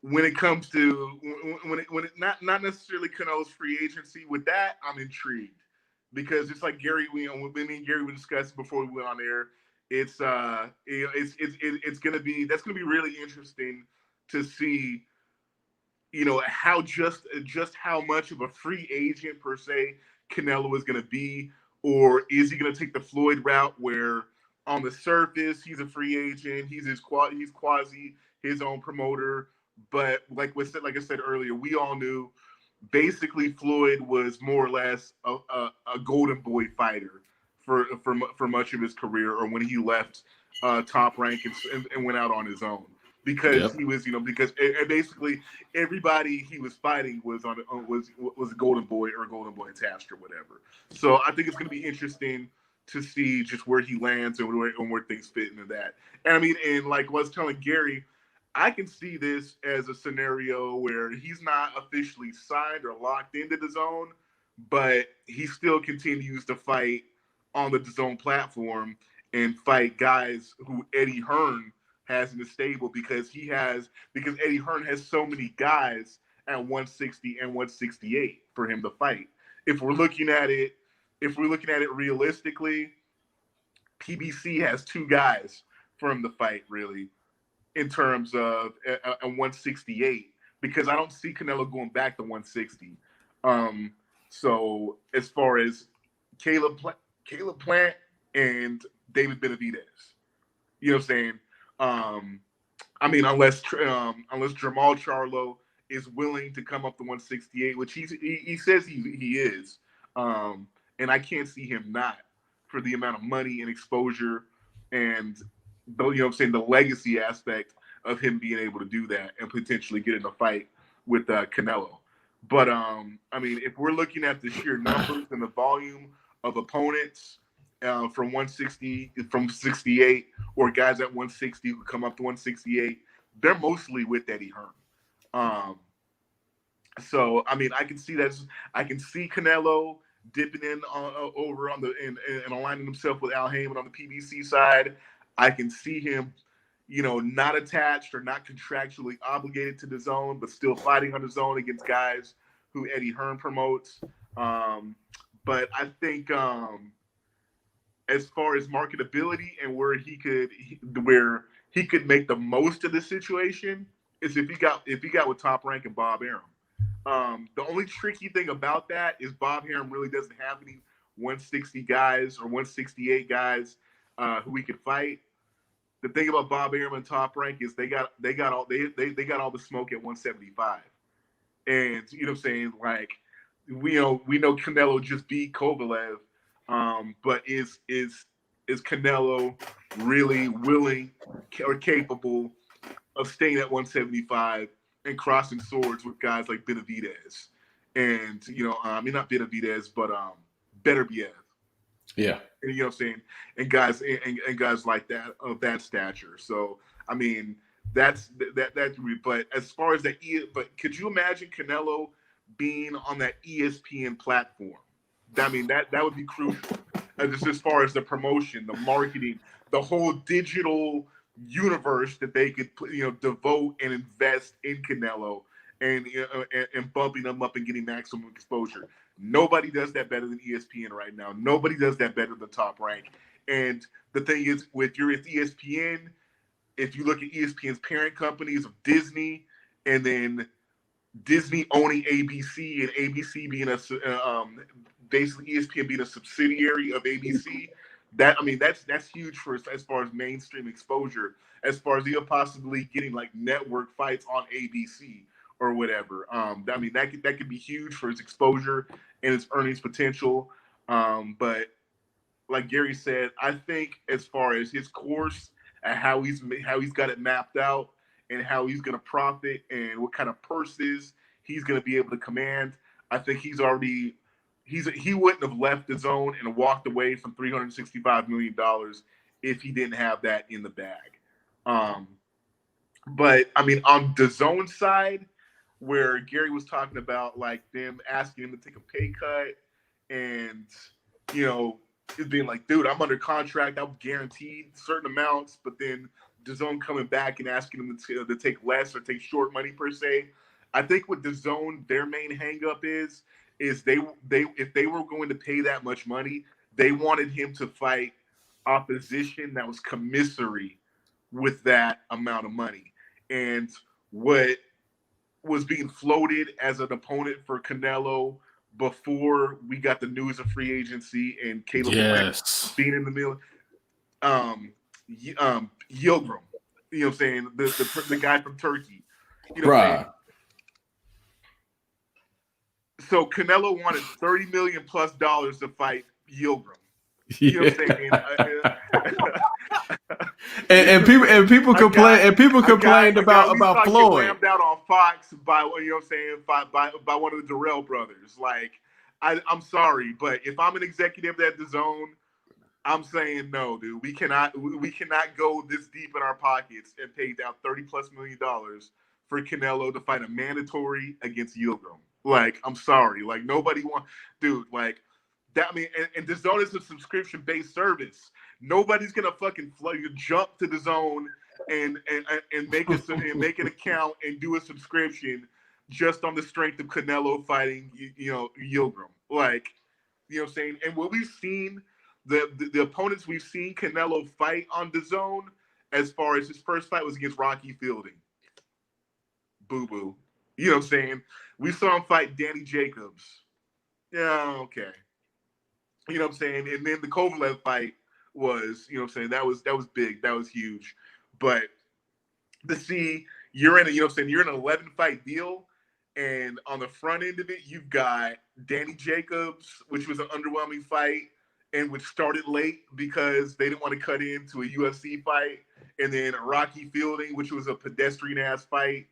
Speaker 2: when it comes to when it not necessarily Canelo's free agency. With that, I'm intrigued because it's like Gary, me and Gary were discussing before we went on air. It's it's gonna be really interesting to see, how just how much of a free agent per se Canelo is gonna be, or is he gonna take the Floyd route where on the surface he's a free agent, he's quasi his own promoter, but like I said earlier, we all knew basically Floyd was more or less a golden boy fighter for much of his career, or when he left Top Rank and went out on his own, because he was because basically everybody he was fighting was was a golden boy or golden boy attached or whatever. So I think it's going to be interesting to see just where he lands and where things fit into that. And I mean, and like I was telling Gary, I can see this as a scenario where he's not officially signed or locked into the DAZN, but he still continues to fight on the DAZN platform and fight guys who Eddie Hearn has in the stable, because Eddie Hearn has so many guys at 160 and 168 for him to fight. If we're looking at it realistically, PBC has 2 guys for him to fight, really, in terms of a 168, because I don't see Canelo going back to 160. So as far as Caleb Plant and David Benavidez, you know what I'm saying? I mean, unless Jamal Charlo is willing to come up to 168, which he says he is, and I can't see him not, for the amount of money and exposure and the legacy aspect of him being able to do that and potentially get in a fight with Canelo. But I mean, if we're looking at the sheer numbers and the volume of opponents from 160, from 68, or guys at 160 who come up to 168, they're mostly with Eddie Hearn. So I mean, I can see Canelo dipping in over on and aligning himself with Al Heyman on the PBC side. I can see him, not attached or not contractually obligated to the DAZN, but still fighting on the DAZN against guys who Eddie Hearn promotes. But I think as far as marketability and where he could make the most of the situation is if he got with Top Rank and Bob Arum. The only tricky thing about that is Bob Arum really doesn't have any 160 guys or 168 guys who he could fight. The thing about Bob Arum and Top Rank is they got all the smoke at 175, and you know what I'm saying, like we know Canelo just beat Kovalev, but is Canelo really willing or capable of staying at 175 and crossing swords with guys like Benavidez and I mean, not Benavidez, but Beterbiev.
Speaker 1: Yeah.
Speaker 2: And, you know what I'm saying? And guys like that, of that stature. So, I mean, that's that. But as far as but could you imagine Canelo being on that ESPN platform? I mean, that would be crucial. Just as far as the promotion, the marketing, the whole digital universe that they could devote and invest in Canelo and bumping them up and getting maximum exposure. Nobody does that better than ESPN right now. Nobody does that better than Top Rank. And the thing is, with ESPN, if you look at ESPN's parent companies of Disney, and then Disney owning ABC, and ABC being basically ESPN being a subsidiary of ABC. That's huge for as far as mainstream exposure, as far as even possibly getting like network fights on ABC or whatever. That could be huge for its exposure and its earnings potential. But like Gary said, I think as far as his course and how he's got it mapped out and how he's going to profit and what kind of purses he's going to be able to command, I think he wouldn't have left the zone and walked away from $365 million if he didn't have that in the bag. But I mean, on the zone side, where Gary was talking about like them asking him to take a pay cut and, it's being like, dude, I'm under contract. I'm guaranteed certain amounts, but then DAZN coming back and asking them to take less or take short money per se. I think with DAZN, their main hang-up is they if they were going to pay that much money, they wanted him to fight opposition that was commiserate with that amount of money. And what was being floated as an opponent for Canelo before we got the news of free agency and Caleb Plant being in the middle, Yildirim, you know what I'm saying, the guy from Turkey, you know what I'm saying? So Canelo wanted $30 million plus to fight Yildirim. You know what I'm saying?
Speaker 1: and people complained about Floyd.
Speaker 2: Rammed out on Fox by by one of the Darrell brothers. Like, I'm sorry, but if I'm an executive at DAZN, I'm saying no, dude. We cannot go this deep in our pockets and pay down $30+ million for Canelo to fight a mandatory against Yildirim. Like, I'm sorry, like nobody wants, dude. Like that. I mean, and DAZN is a subscription-based service. Nobody's gonna fucking jump to DAZN and make an account and do a subscription just on the strength of Canelo fighting, Yildirim. Like, you know what I'm saying? And what we've seen, the opponents we've seen Canelo fight on DAZN, as far as his first fight was against Rocky Fielding. Boo-boo. You know what I'm saying? We saw him fight Danny Jacobs. Yeah, okay. You know what I'm saying? And then the Kovalev fight was, you know what I'm saying, that was big. That was huge. But to see you're in a, you're in an 11-fight deal, and on the front end of it, you've got Danny Jacobs, which was an underwhelming fight, and which started late because they didn't want to cut into a UFC fight, and then Rocky Fielding, which was a pedestrian-ass fight,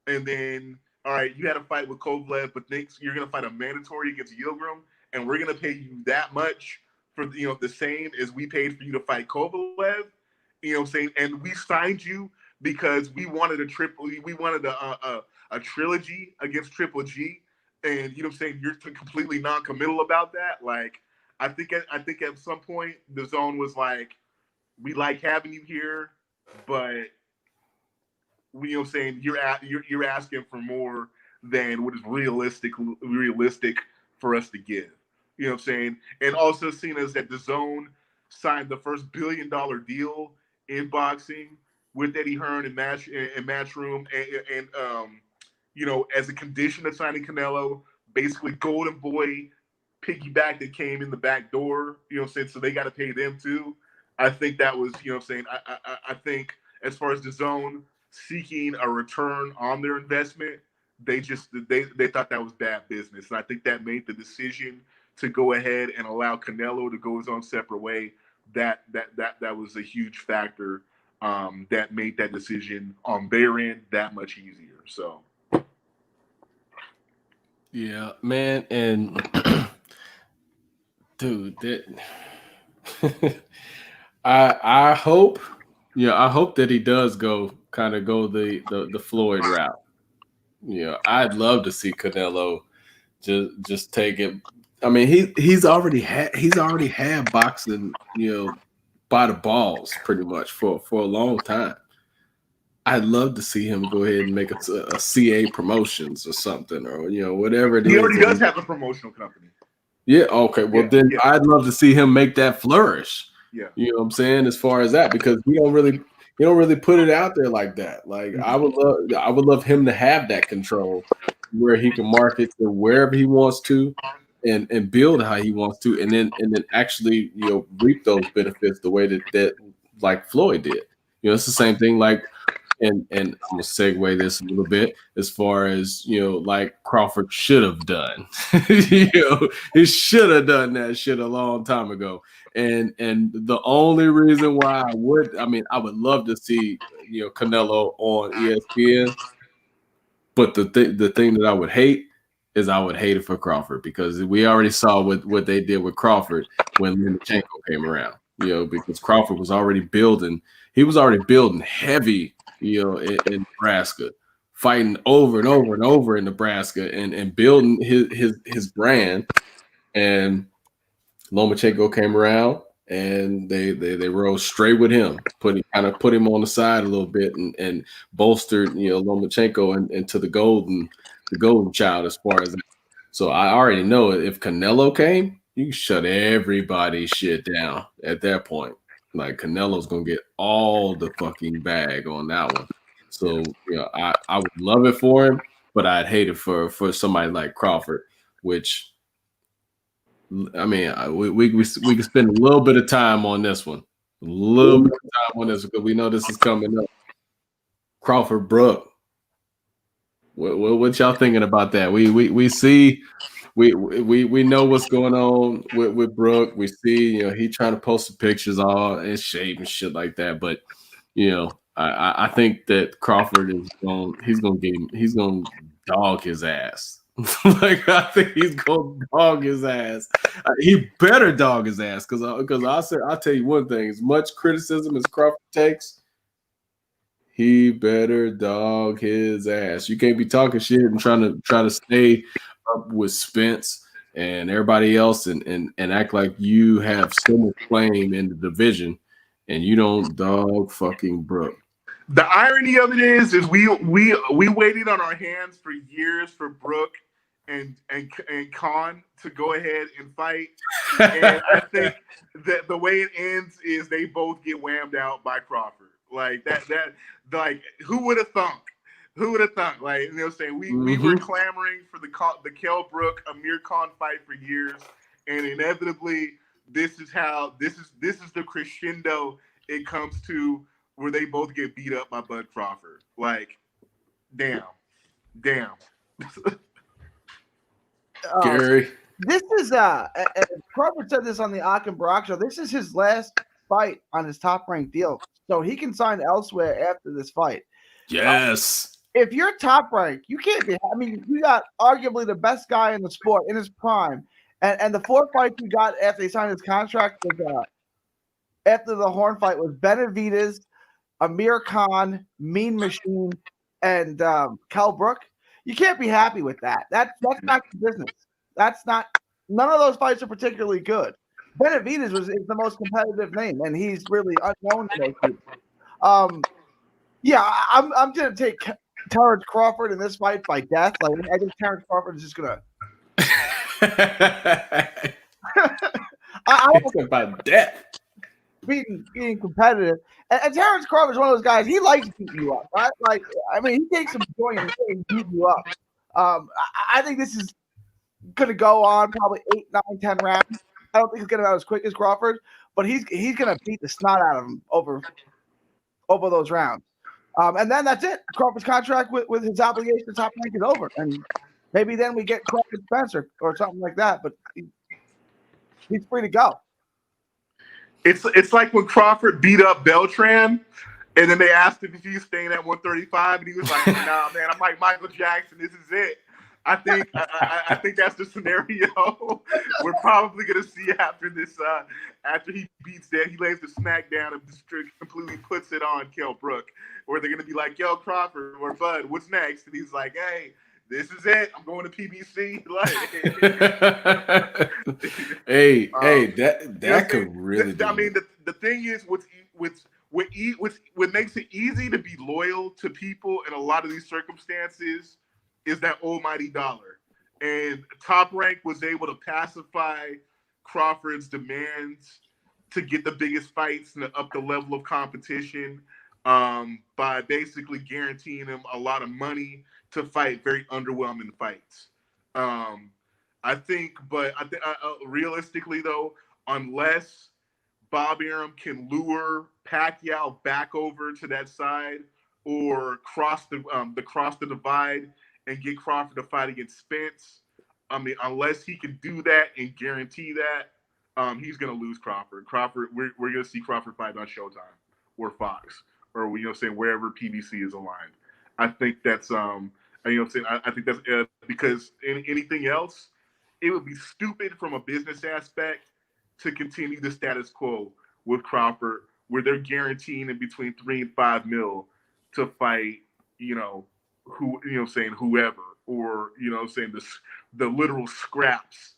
Speaker 2: and then, all right, you had a fight with Kovalev, but next you're going to fight a mandatory against Yildirim, and we're going to pay you that much for, the same as we paid for you to fight Kovalev, you know what I'm saying? And we signed you because we wanted a trilogy against Triple G, and you know what I'm saying, you're completely non-committal about that. Like, I think at some point DAZN was like, we like having you here, but you know what I'm saying, you're asking for more than what is realistic for us to give. You know what I'm saying? And also seen as that DAZN signed the first $1 billion deal in boxing with Eddie Hearn and Matchroom, and as a condition of signing Canelo, basically Golden Boy piggyback that came in the back door, you know what I'm saying? So they got to pay them too. I think that was, you know what I'm saying, I think as far as DAZN seeking a return on their investment, they thought that was bad business. And I think that made the decision to go ahead and allow Canelo to go his own separate way. That was a huge factor that made that decision on their end that much easier. So,
Speaker 1: yeah, man, and dude, I hope that he does go the Floyd route. I'd love to see Canelo just take it. I mean, he's already had boxing, by the balls pretty much for a long time. I'd love to see him go ahead and make a CA Promotions or something, or whatever it is.
Speaker 2: He already does have a promotional company.
Speaker 1: Yeah. Okay. Well, I'd love to see him make that flourish.
Speaker 2: Yeah.
Speaker 1: You know what I'm saying? As far as that, because he don't really put it out there like that. Like I would love him to have that control where he can market to wherever he wants to and build how he wants to, and then actually, reap those benefits the way that like Floyd did. It's the same thing like, and I'm gonna segue this a little bit as far as like Crawford should have done. He should have done that shit a long time ago. And the only reason why I would love to see Canelo on ESPN, but the thing that I would hate is I would hate it for Crawford, because we already saw what they did with Crawford when Lomachenko came around. Because Crawford was already building. He was already building heavy, in Nebraska, fighting over and over and over in Nebraska, and building his brand. And Lomachenko came around, and they rose straight with him, put him on the side a little bit, and bolstered Lomachenko into the golden child as far as that. So I already know if Canelo came, you shut everybody's shit down at that point. Like Canelo's gonna get all the fucking bag on that one. So I would love it for him, but I'd hate it for somebody like Crawford, which, I mean, we can spend a little bit of time on this one. A little bit of time on this, because we know this is coming up. Crawford Brook. What y'all thinking about that? We see, we know what's going on with Brook. We see, he trying to post some pictures all in shape and shit like that. But I think that Crawford is he's gonna dog his ass. Like, I think he's gonna dog his ass. He better dog his ass, because I'll tell you one thing: as much criticism as Crawford takes, he better dog his ass. You can't be talking shit and try to stay up with Spence and everybody else and act like you have so much claim in the division, and you don't dog fucking Brook.
Speaker 2: The irony of it is we waited on our hands for years for Brook and Khan to go ahead and fight, and I think that the way it ends is they both get whammed out by Crawford. Like like, who would have thunk? Who would have thunk? Like, you know what I'm saying? We were clamoring for the Kell Brook Amir Khan fight for years, and inevitably this is the crescendo it comes to, where they both get beat up by Bud Crawford. Like, damn.
Speaker 1: Gary,
Speaker 3: this is Crawford said this on the Ak and Brock show. This is his last fight on his top ranked deal, so he can sign elsewhere after this fight.
Speaker 1: yes.
Speaker 3: If you're top ranked, you can't be. I mean, you got arguably the best guy in the sport in his prime, and the 4 fights you got after he signed his contract was after the Horn fight was Benavidez, Amir Khan, Mean Machine, and Kell Brook. You can't be happy with that. That's not business. That's not. None of those fights are particularly good. Benavidez is the most competitive name, and he's really unknown to those people. Yeah, I'm gonna take Terrence Crawford in this fight by death. Like, I think Terrence Crawford is just gonna. I
Speaker 1: It's about death.
Speaker 3: being competitive. And Terrence Crawford is one of those guys. He likes beating you up, right? Like, I mean, he takes some joy in beating you up. I think this is going to go on probably 8, 9, 10 rounds. I don't think he's going to go as quick as Crawford, but he's going to beat the snot out of him over those rounds. And then that's it. Crawford's contract with his obligation to top rank is over, and maybe then we get Crawford Spencer or something like that. But he's free to go.
Speaker 2: It's like when Crawford beat up Beltran, and then they asked him if he was staying at 135, and he was like, "Nah, man, I'm like Michael Jackson. This is it." I think that's the scenario we're probably gonna see after this. After he beats that, he lays the smack down and just completely puts it on Kell Brook, where they're gonna be like, "Yo, Crawford or Bud, what's next?" And he's like, "Hey, this is it. I'm going to PBC." Like,
Speaker 1: hey, that could really.
Speaker 2: I mean, the thing is, what makes it easy to be loyal to people in a lot of these circumstances is that almighty dollar. And Top Rank was able to pacify Crawford's demands to get the biggest fights and up the level of competition by basically guaranteeing him a lot of money to fight very underwhelming fights. I think, but realistically though, unless Bob Arum can lure Pacquiao back over to that side or cross the divide and get Crawford to fight against Spence. I mean, unless he can do that and guarantee that, he's going to lose Crawford. We're going to see Crawford fight on Showtime or Fox or wherever PBC is aligned. I think that's I think that's because anything else, it would be stupid from a business aspect to continue the status quo with Crawford, where they're guaranteeing in between 3 and 5 mil to fight, whoever, or the literal scraps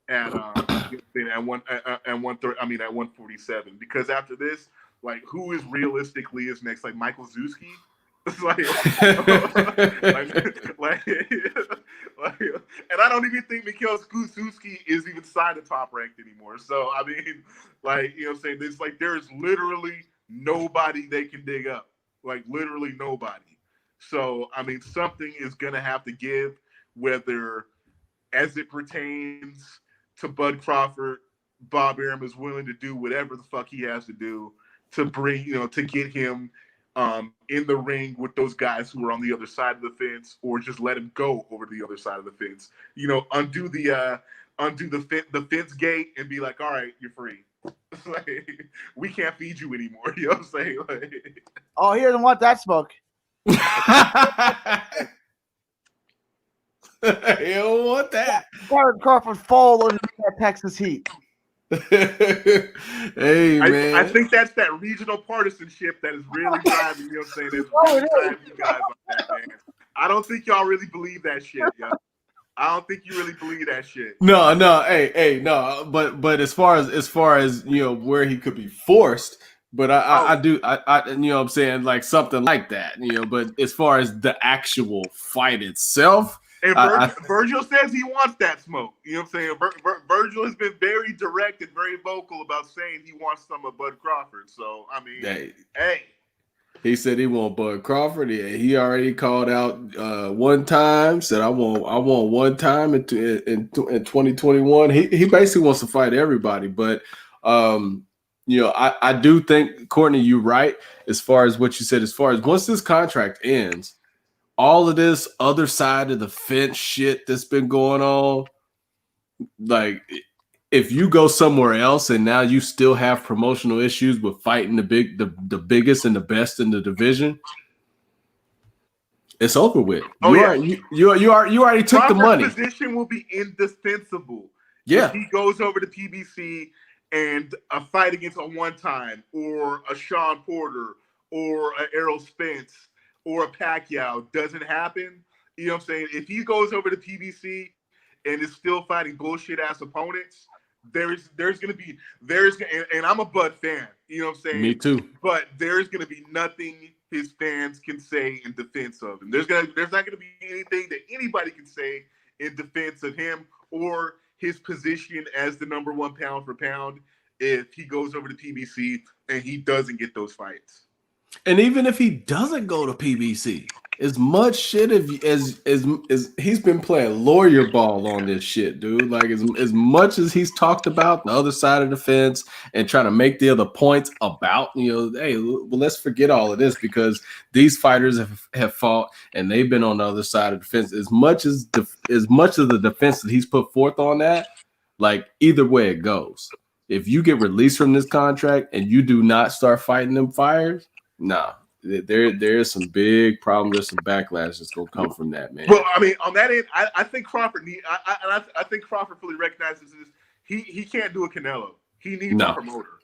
Speaker 2: at at 147. Because after this, like, who is realistically is next? Like Michael Zuski. like, and I don't even think Mikhail Skuzuski is even signed to Top Ranked anymore. So I mean, it's like there's literally nobody they can dig up, like literally nobody. So I mean, something is gonna have to give, whether as it pertains to Bud Crawford, Bob Arum is willing to do whatever the fuck he has to do to bring, to get him in the ring with those guys who are on the other side of the fence, or just let him go over to the other side of the fence. Undo the fence gate and be like, all right, you're free. Like, we can't feed you anymore. You know what I'm saying? Like,
Speaker 3: oh, he doesn't want that smoke.
Speaker 1: You don't want that.
Speaker 3: Crawford fall under that Texas heat.
Speaker 1: Hey, man.
Speaker 2: I think that's that regional partisanship that is really driving, you know what I'm saying? That's really driving you guys on that, man. I don't think y'all really believe that shit, yo. I don't think you really believe that shit.
Speaker 1: No, hey, no. But as far as where he could be forced, but I do, you know what I'm saying, like something like that, but as far as the actual fight itself.
Speaker 2: And Virgil says he wants that smoke. You know what I'm saying? Virgil has been very direct and very vocal about saying he wants some of Bud Crawford. So, I mean, hey.
Speaker 1: He said he want Bud Crawford. He already called out one time, said I want one time in 2021. He basically wants to fight everybody. But, I do think, Cortney, you're right, as far as what you said, as far as once this contract ends, all of this other side of the fence shit that's been going on, like, if you go somewhere else and now you still have promotional issues with fighting the biggest and the best in the division, it's over with. You already took
Speaker 2: Crawford's
Speaker 1: the money.
Speaker 2: Position will be indispensable.
Speaker 1: Yeah,
Speaker 2: if he goes over to PBC and a fight against a one time or a Sean Porter or an Errol Spence or a Pacquiao doesn't happen, you know what I'm saying? If he goes over to PBC and is still fighting bullshit ass opponents, there's gonna be and I'm a Bud fan, you know what I'm saying?
Speaker 1: Me too.
Speaker 2: But there's gonna be nothing his fans can say in defense of him. There's not gonna be anything that anybody can say in defense of him or his position as the number one pound for pound if he goes over to PBC and he doesn't get those fights.
Speaker 1: And even if he doesn't go to PBC, as much shit as he's been playing lawyer ball on this shit, dude. Like as much as he's talked about the other side of the fence and trying to make the other points about, hey, well, let's forget all of this because these fighters have fought and they've been on the other side of the fence. As much of the defense that he's put forth on that, like either way it goes. If you get released from this contract and you do not start fighting them fires, nah, there's some big problems. There's some backlash that's gonna come from that, man.
Speaker 2: Well, I mean, on that end, I think Crawford I think Crawford fully recognizes this. He can't do a Canelo. He needs a promoter.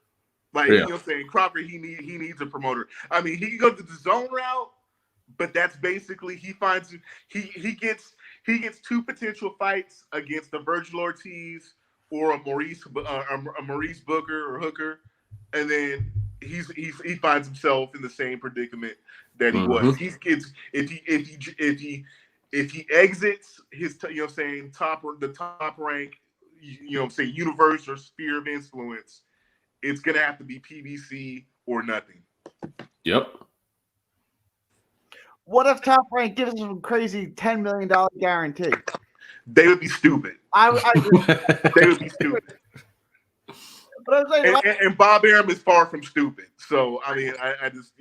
Speaker 2: Like, you know what I'm saying? Crawford, he needs a promoter. I mean, he can go to the zone route, but that's basically he gets 2 potential fights against a Virgil Ortiz or a Maurice Booker or Hooker, and then he finds himself in the same predicament that he was. He gets if he exits his the top rank, universe or sphere of influence it's gonna have to be PBC or nothing.
Speaker 1: Yep.
Speaker 3: What if Top Rank gives us a crazy $10 million guarantee?
Speaker 2: They would be stupid.
Speaker 3: I
Speaker 2: They would be stupid.
Speaker 3: but I'm saying,
Speaker 2: And Bob Arum is far from stupid. So I mean, I just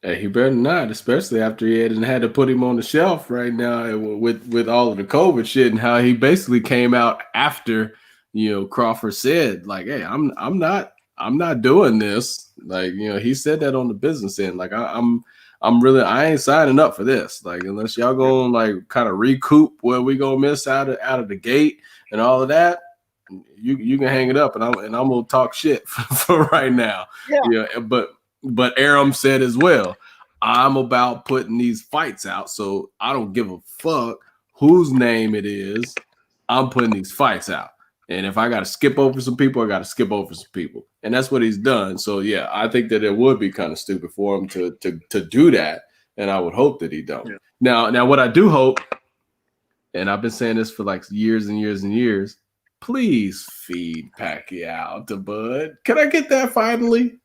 Speaker 1: Hey, he better not, especially after he had to put him on the shelf right now with all of the COVID shit and how he basically came out after, Crawford said, like, hey, I'm not doing this. Like, he said that on the business end. Like, I ain't signing up for this. Like, unless y'all gonna like kind of recoup where we gonna miss out of the gate and all of that, you can hang it up and I'm gonna talk shit for right now.
Speaker 3: Yeah.
Speaker 1: But Aram said as well, I'm about putting these fights out, so I don't give a fuck whose name it is. I'm putting these fights out. And if I got to skip over some people, I got to skip over some people. And that's what he's done. So, yeah, I think that it would be kind of stupid for him to do that. And I would hope that he don't. Yeah. Now, what I do hope, and I've been saying this for like years and years and years, please feed Pacquiao to Bud. Can I get that finally?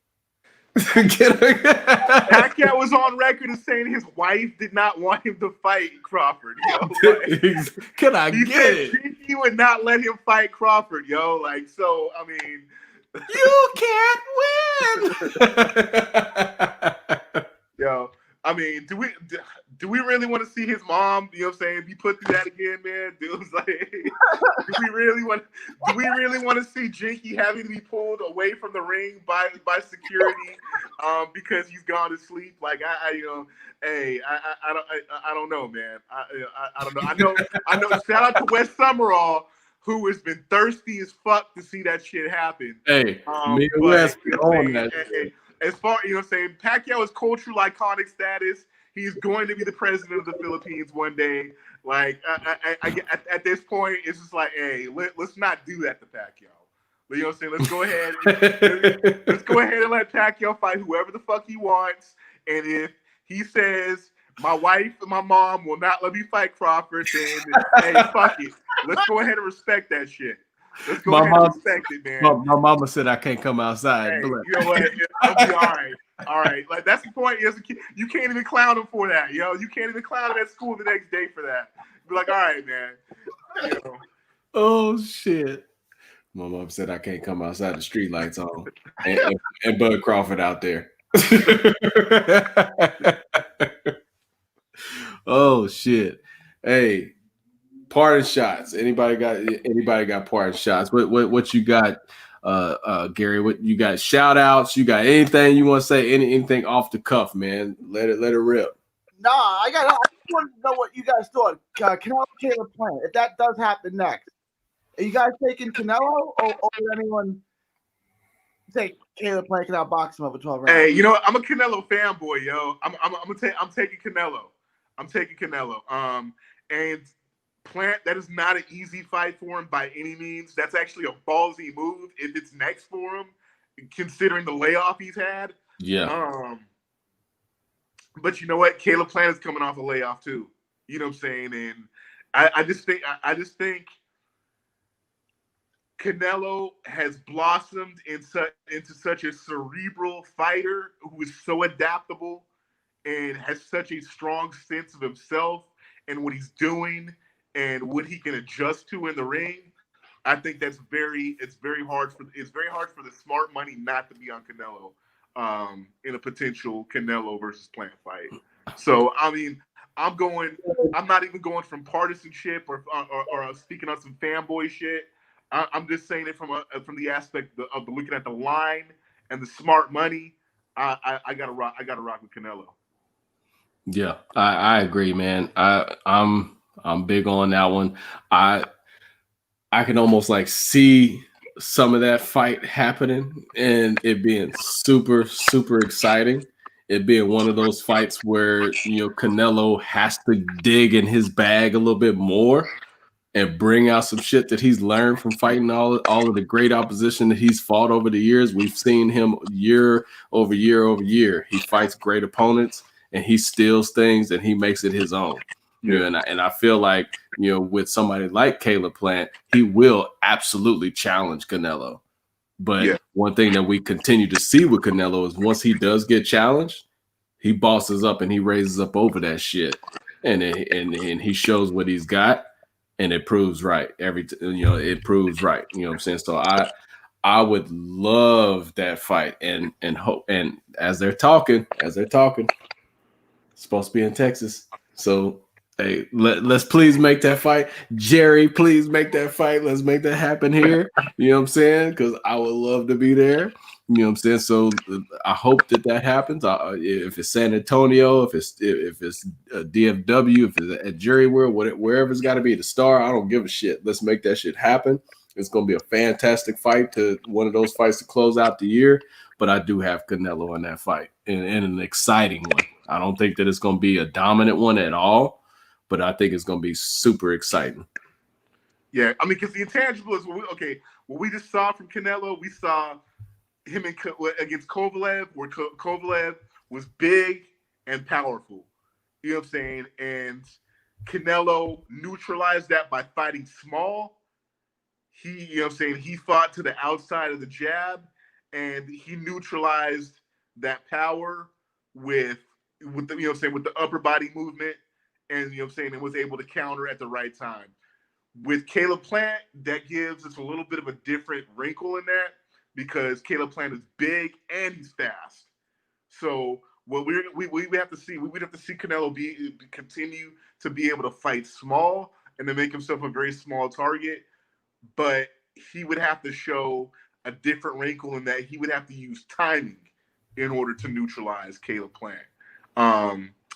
Speaker 2: Pacquiao was on record as saying his wife did not want him to fight Crawford.
Speaker 1: Can I get it?
Speaker 2: He would not let him fight Crawford, yo. Like, so I mean,
Speaker 1: you can't win.
Speaker 2: Yo, I mean, do we really want to see his mom? You know what I'm saying? Be put through that again, man. Dude, was like, do we really want to see Jinky having to be pulled away from the ring by security because he's gone to sleep? Like I don't know, man. I don't know. I know. Shout out to Wes Summerall, who has been thirsty as fuck to see that shit happen.
Speaker 1: Hey, me and Wes on that.
Speaker 2: As far, saying, Pacquiao is cultural iconic status. He's going to be the president of the Philippines one day. Like, at this point, it's just like, hey, let's not do that to Pacquiao. You know what I'm saying? Let's go ahead. Let's go ahead and let Pacquiao fight whoever the fuck he wants. And if he says, my wife and my mom will not let me fight Crawford, then, hey, fuck it. Let's go ahead and respect that shit. Let's go ahead and respect it, man.
Speaker 1: My mama said I can't come outside.
Speaker 2: Hey, you know what? I'll be all right. All right. Like, that's the point. You can't even clown him for that, yo. You can't even clown him at school the next day for that. Be like, all right, man.
Speaker 1: Oh, shit. My mom said I can't come outside, the street lights on. And Bud Crawford out there. Oh, shit. Hey. Parting shots. Anybody got parting shots? What you got, Gary? What you got? Shout outs. You got anything you want to say? Anything off the cuff, man? Let it rip.
Speaker 3: Nah, I just wanted to know what you guys thought. Canelo Caleb Plant. If that does happen next, are you guys taking Canelo or would anyone take Caleb Plant can outbox him over 12 rounds?
Speaker 2: Hey, I'm a Canelo fanboy, yo. I'm taking Canelo. I'm taking Canelo. And Plant, that is not an easy fight for him by any means. That's actually a ballsy move if it's next for him, considering the layoff he's had.
Speaker 1: Yeah.
Speaker 2: But you know what? Caleb Plant is coming off a layoff too. You know what I'm saying? And I just think Canelo has blossomed into such a cerebral fighter who is so adaptable and has such a strong sense of himself and what he's doing and what he can adjust to in the ring. I think it's very hard for the smart money not to be on Canelo in a potential Canelo versus Plant fight. So I mean, I'm not even going from partisanship or speaking on some fanboy shit. I'm just saying it from the aspect of looking at the line and the smart money. I gotta rock with Canelo.
Speaker 1: Yeah, I agree, man. I'm big on that one. I can almost like see some of that fight happening and it being super, super exciting. It being one of those fights where, Canelo has to dig in his bag a little bit more and bring out some shit that he's learned from fighting all of the great opposition that he's fought over the years. We've seen him year over year over year. He fights great opponents and he steals things and he makes it his own. Yeah, and I feel like with somebody like Caleb Plant, he will absolutely challenge Canelo. But one thing that we continue to see with Canelo is once he does get challenged, he bosses up and he raises up over that shit, and he shows what he's got, and it proves right. It proves right. You know what I'm saying? So I would love that fight, and hope. And as they're talking, it's supposed to be in Texas. So hey, let's please make that fight. Jerry, please make that fight. Let's make that happen here. You know what I'm saying? Because I would love to be there. You know what I'm saying? So I hope that happens. If it's San Antonio, if it's DFW, if it's at Jerry World, wherever it's got to be, the Star, I don't give a shit. Let's make that shit happen. It's going to be a fantastic fight, one of those fights to close out the year. But I do have Canelo in that fight, and an exciting one. I don't think that it's going to be a dominant one at all, but I think it's going to be super exciting.
Speaker 2: Yeah, I mean, because the intangible is what we just saw from Canelo. We saw him against Kovalev, where Kovalev was big and powerful. You know what I'm saying? And Canelo neutralized that by fighting small. He fought to the outside of the jab, and he neutralized that power with the upper body movement, and and was able to counter at the right time. With Caleb Plant, that gives us a little bit of a different wrinkle in that, because Caleb Plant is big and he's fast. So what we have to see, we'd have to see Canelo continue to be able to fight small and to make himself a very small target, but he would have to show a different wrinkle in that he would have to use timing in order to neutralize Caleb Plant.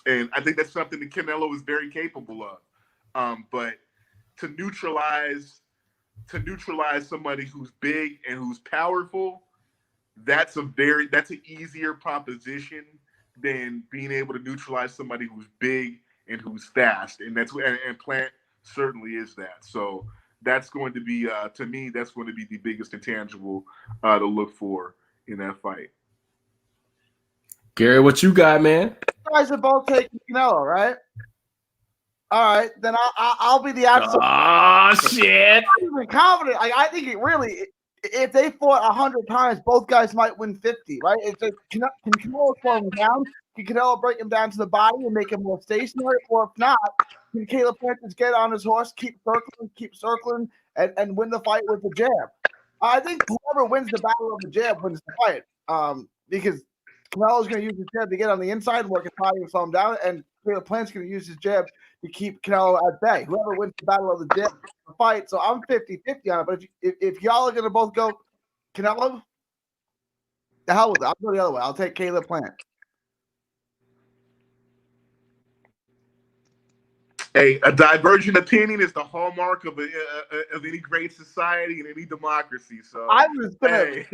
Speaker 2: And I think that's something that Canelo is very capable of. But to neutralize somebody who's big and who's powerful, that's an easier proposition than being able to neutralize somebody who's big and who's fast. And Plant certainly is that. So that's going to be, to me, that's going to be the biggest intangible to look for in that fight.
Speaker 1: Gary, what you got, man?
Speaker 3: You guys are both taking Canelo, right? All right, then I'll be the absolute.
Speaker 1: Oh shit!
Speaker 3: I'm even confident. I think if they fought 100 times, both guys might win 50. Right? It's like, can Canelo slow him down? Can Canelo break him down to the body and make him more stationary? Or if not, can Caleb Plant just get on his horse, keep circling, and win the fight with the jab? I think whoever wins the battle of the jab wins the fight. Because Canelo's going to use his jab to get on the inside, work his body and slow him down, and Caleb Plant's going to use his jab to keep Canelo at bay. Whoever wins the battle of the jab wins the fight. So I'm 50-50 on it. But if y'all are going to both go Canelo, the hell with it. I'll go the other way. I'll take Caleb Plant.
Speaker 2: Hey, a divergent opinion is the hallmark of any great society and any democracy. So
Speaker 3: I was gonna.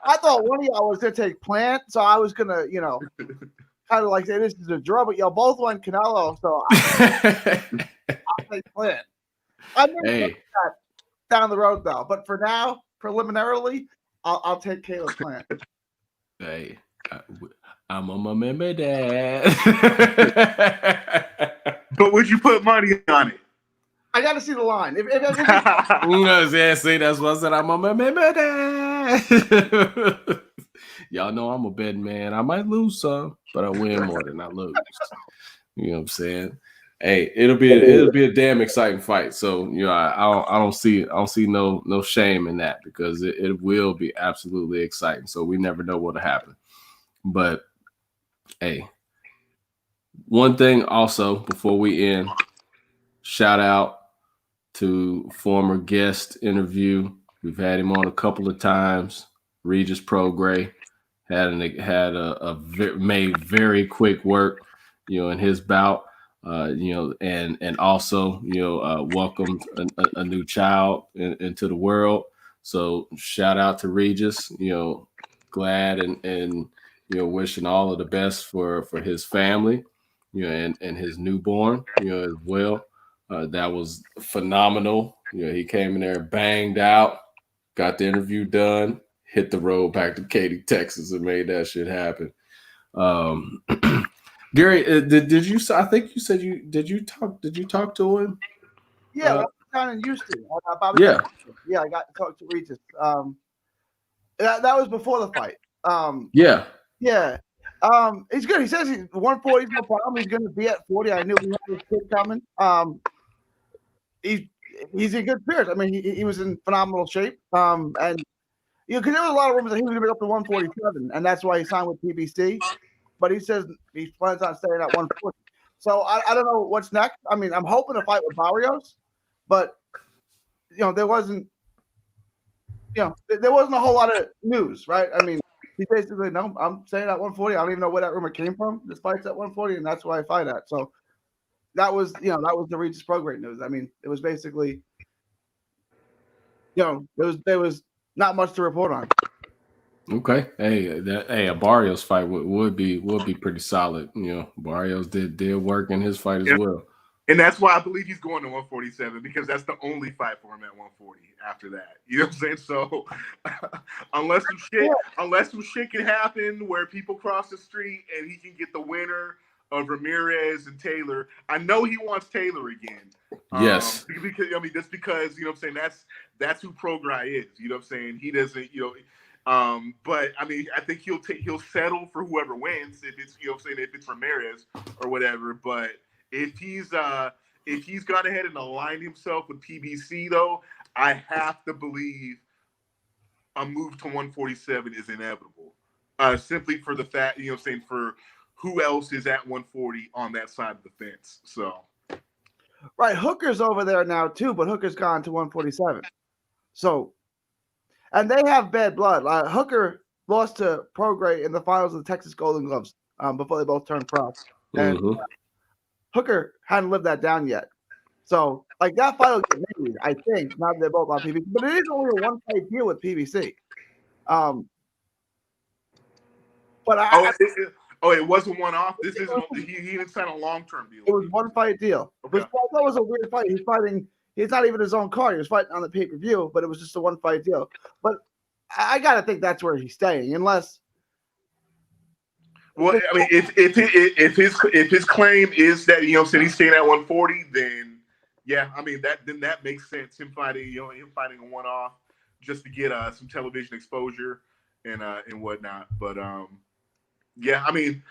Speaker 3: I thought one of y'all was gonna take Plant, so I was gonna, kind of like say this is a draw, but y'all both went Canelo, so I'll take Plant. I'm gonna down the road though, but for now, preliminarily, I'll take Caleb Plant.
Speaker 1: Hey, I'm gonna remember that.
Speaker 2: But would you put money on it?
Speaker 3: I got to see the line. If
Speaker 1: see, that's what I said. I'm gonna remember that. Y'all know I'm a betting man. I might lose some, but I win more than I lose. You know what I'm saying? Hey, it'll be a damn exciting fight. So I don't see no shame in that, because it will be absolutely exciting. So we never know what'll happen. But hey, one thing also before we end, shout out to former guest interview. We've had him on a couple of times. Regis Prograis made very quick work, in his bout, and also, welcomed a new child into the world. So shout out to Regis, glad and wishing all of the best for his family, and his newborn, as well. That was phenomenal. He came in there, banged out, got the interview done, hit the road back to Katy, Texas, and made that shit happen. Gary, did you? I think you said did you talk to him?
Speaker 3: Yeah, when I was down in Houston.
Speaker 1: Yeah.
Speaker 3: Yeah, I got to talk to Regis. That was before the fight.
Speaker 1: Yeah.
Speaker 3: Yeah. He's good. He says he's 140 is no problem. He's going to be at 40. I knew he had this kid coming. He's in good spirits. I mean, he was in phenomenal shape. And because there was a lot of rumors that he was going to be up to 147, and that's why he signed with PBC. But he says he plans on staying at 140. So I don't know what's next. I mean, I'm hoping to fight with Barrios, but there wasn't a whole lot of news, right? I mean, he basically, no, I'm staying at 140. I don't even know where that rumor came from. This fight's at 140, and that's where I fight at. So that was the Regis Prograde news. I mean, it was basically, there was not much to report on.
Speaker 1: Okay. Hey, a Barrios fight would be pretty solid. Barrios did work in his fight as well.
Speaker 2: And that's why I believe he's going to 147, because that's the only fight for him at 140 after that. You know what I'm saying? So unless some shit can happen where people cross the street and he can get the winner of Ramirez and Taylor. I know he wants Taylor again.
Speaker 1: Yes.
Speaker 2: Because just because, you know what I'm saying, that's who Prograis is. You know what I'm saying? He doesn't, but I mean, I think he'll settle for whoever wins if it's, if it's Ramirez or whatever. But if he's gone ahead and aligned himself with PBC, though, I have to believe a move to 147 is inevitable. Simply for the fact, for who else is at 140 on that side of the fence. So,
Speaker 3: right, Hooker's over there now too, but Hooker's gone to 147. So, and they have bad blood. Hooker lost to Prograis in the finals of the Texas Golden Gloves before they both turned pro. And Hooker hadn't lived that down yet. So, that fight will get made, I think. Now that they're both on PBC. But it is only a one-fight deal with PBC.
Speaker 2: It wasn't one-off? This isn't – he didn't sign a long-term deal.
Speaker 3: It was one-fight deal. Okay. Which I thought was a weird fight. He's not even his own card. He was fighting on the pay-per-view, but it was just a one-fight deal. But I got to think that's where he's staying, unless –
Speaker 2: well, I mean, if his claim is that he's staying at 140, then yeah, I mean that makes sense. Him fighting a one-off just to get some television exposure and whatnot. But yeah, I mean,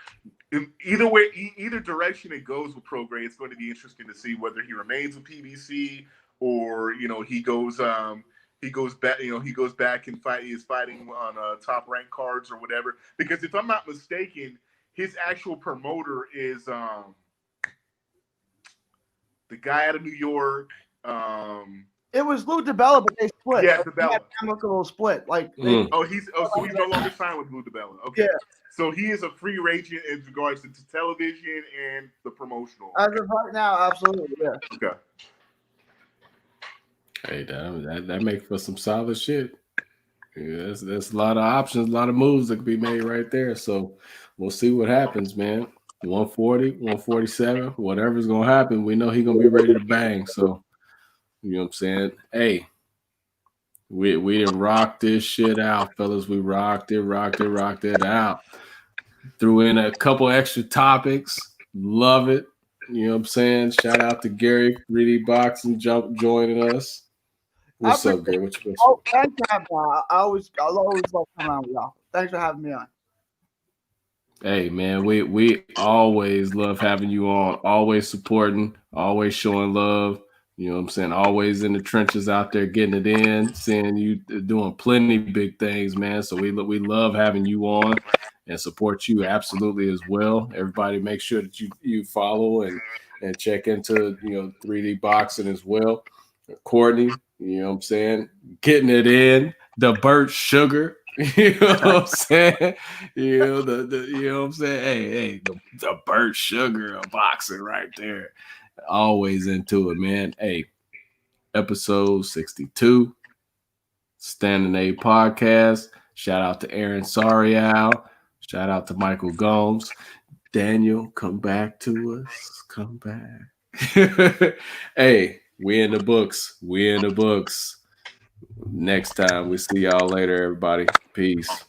Speaker 2: either way, either direction it goes with Prograis, it's going to be interesting to see whether he remains with PBC or he goes back. He goes back and is fighting on top ranked cards or whatever. Because if I'm not mistaken, his actual promoter is the guy out of New York.
Speaker 3: It was Lou DiBella, but they split.
Speaker 2: Yeah, DiBella.
Speaker 3: Amicable split.
Speaker 2: So he's no longer signed with Lou DiBella. Okay. Yeah. So he is a free agent in regards to television and the promotional.
Speaker 3: As of right now, absolutely, yeah.
Speaker 2: Okay.
Speaker 1: Hey, that makes for some solid shit. Yeah, there's a lot of options, a lot of moves that could be made right there. So we'll see what happens, man. 140, 147, whatever's gonna happen, we know he's gonna be ready to bang. So you know what I'm saying? Hey, we didn't rock this shit out, fellas. We rocked it out. Threw in a couple extra topics. Love it. You know what I'm saying? Shout out to Gary 3D Boxing joining us. What's up, Gary? What's
Speaker 3: thanks for having me on. I'll always love coming on with y'all. Thanks for having me on.
Speaker 1: Hey, man, we always love having you on. Always supporting, always showing love. You know what I'm saying? Always in the trenches out there getting it in, seeing you doing plenty big things, man. So we love having you on and support you absolutely as well. Everybody make sure that you follow and check into 3D Boxing as well. Cortney, you know what I'm saying? Getting it in. The Burt Sugar. You know what I'm saying? You know what I'm saying? Hey, the Burt Sugar of boxing right there. Always into it, man. Hey, episode 62, Standing A Podcast. Shout out to Aaron Sarial. Shout out to Michael Gomes. Daniel, come back to us. Come back. Hey, we in the books. Next time. We see y'all later, everybody. Peace.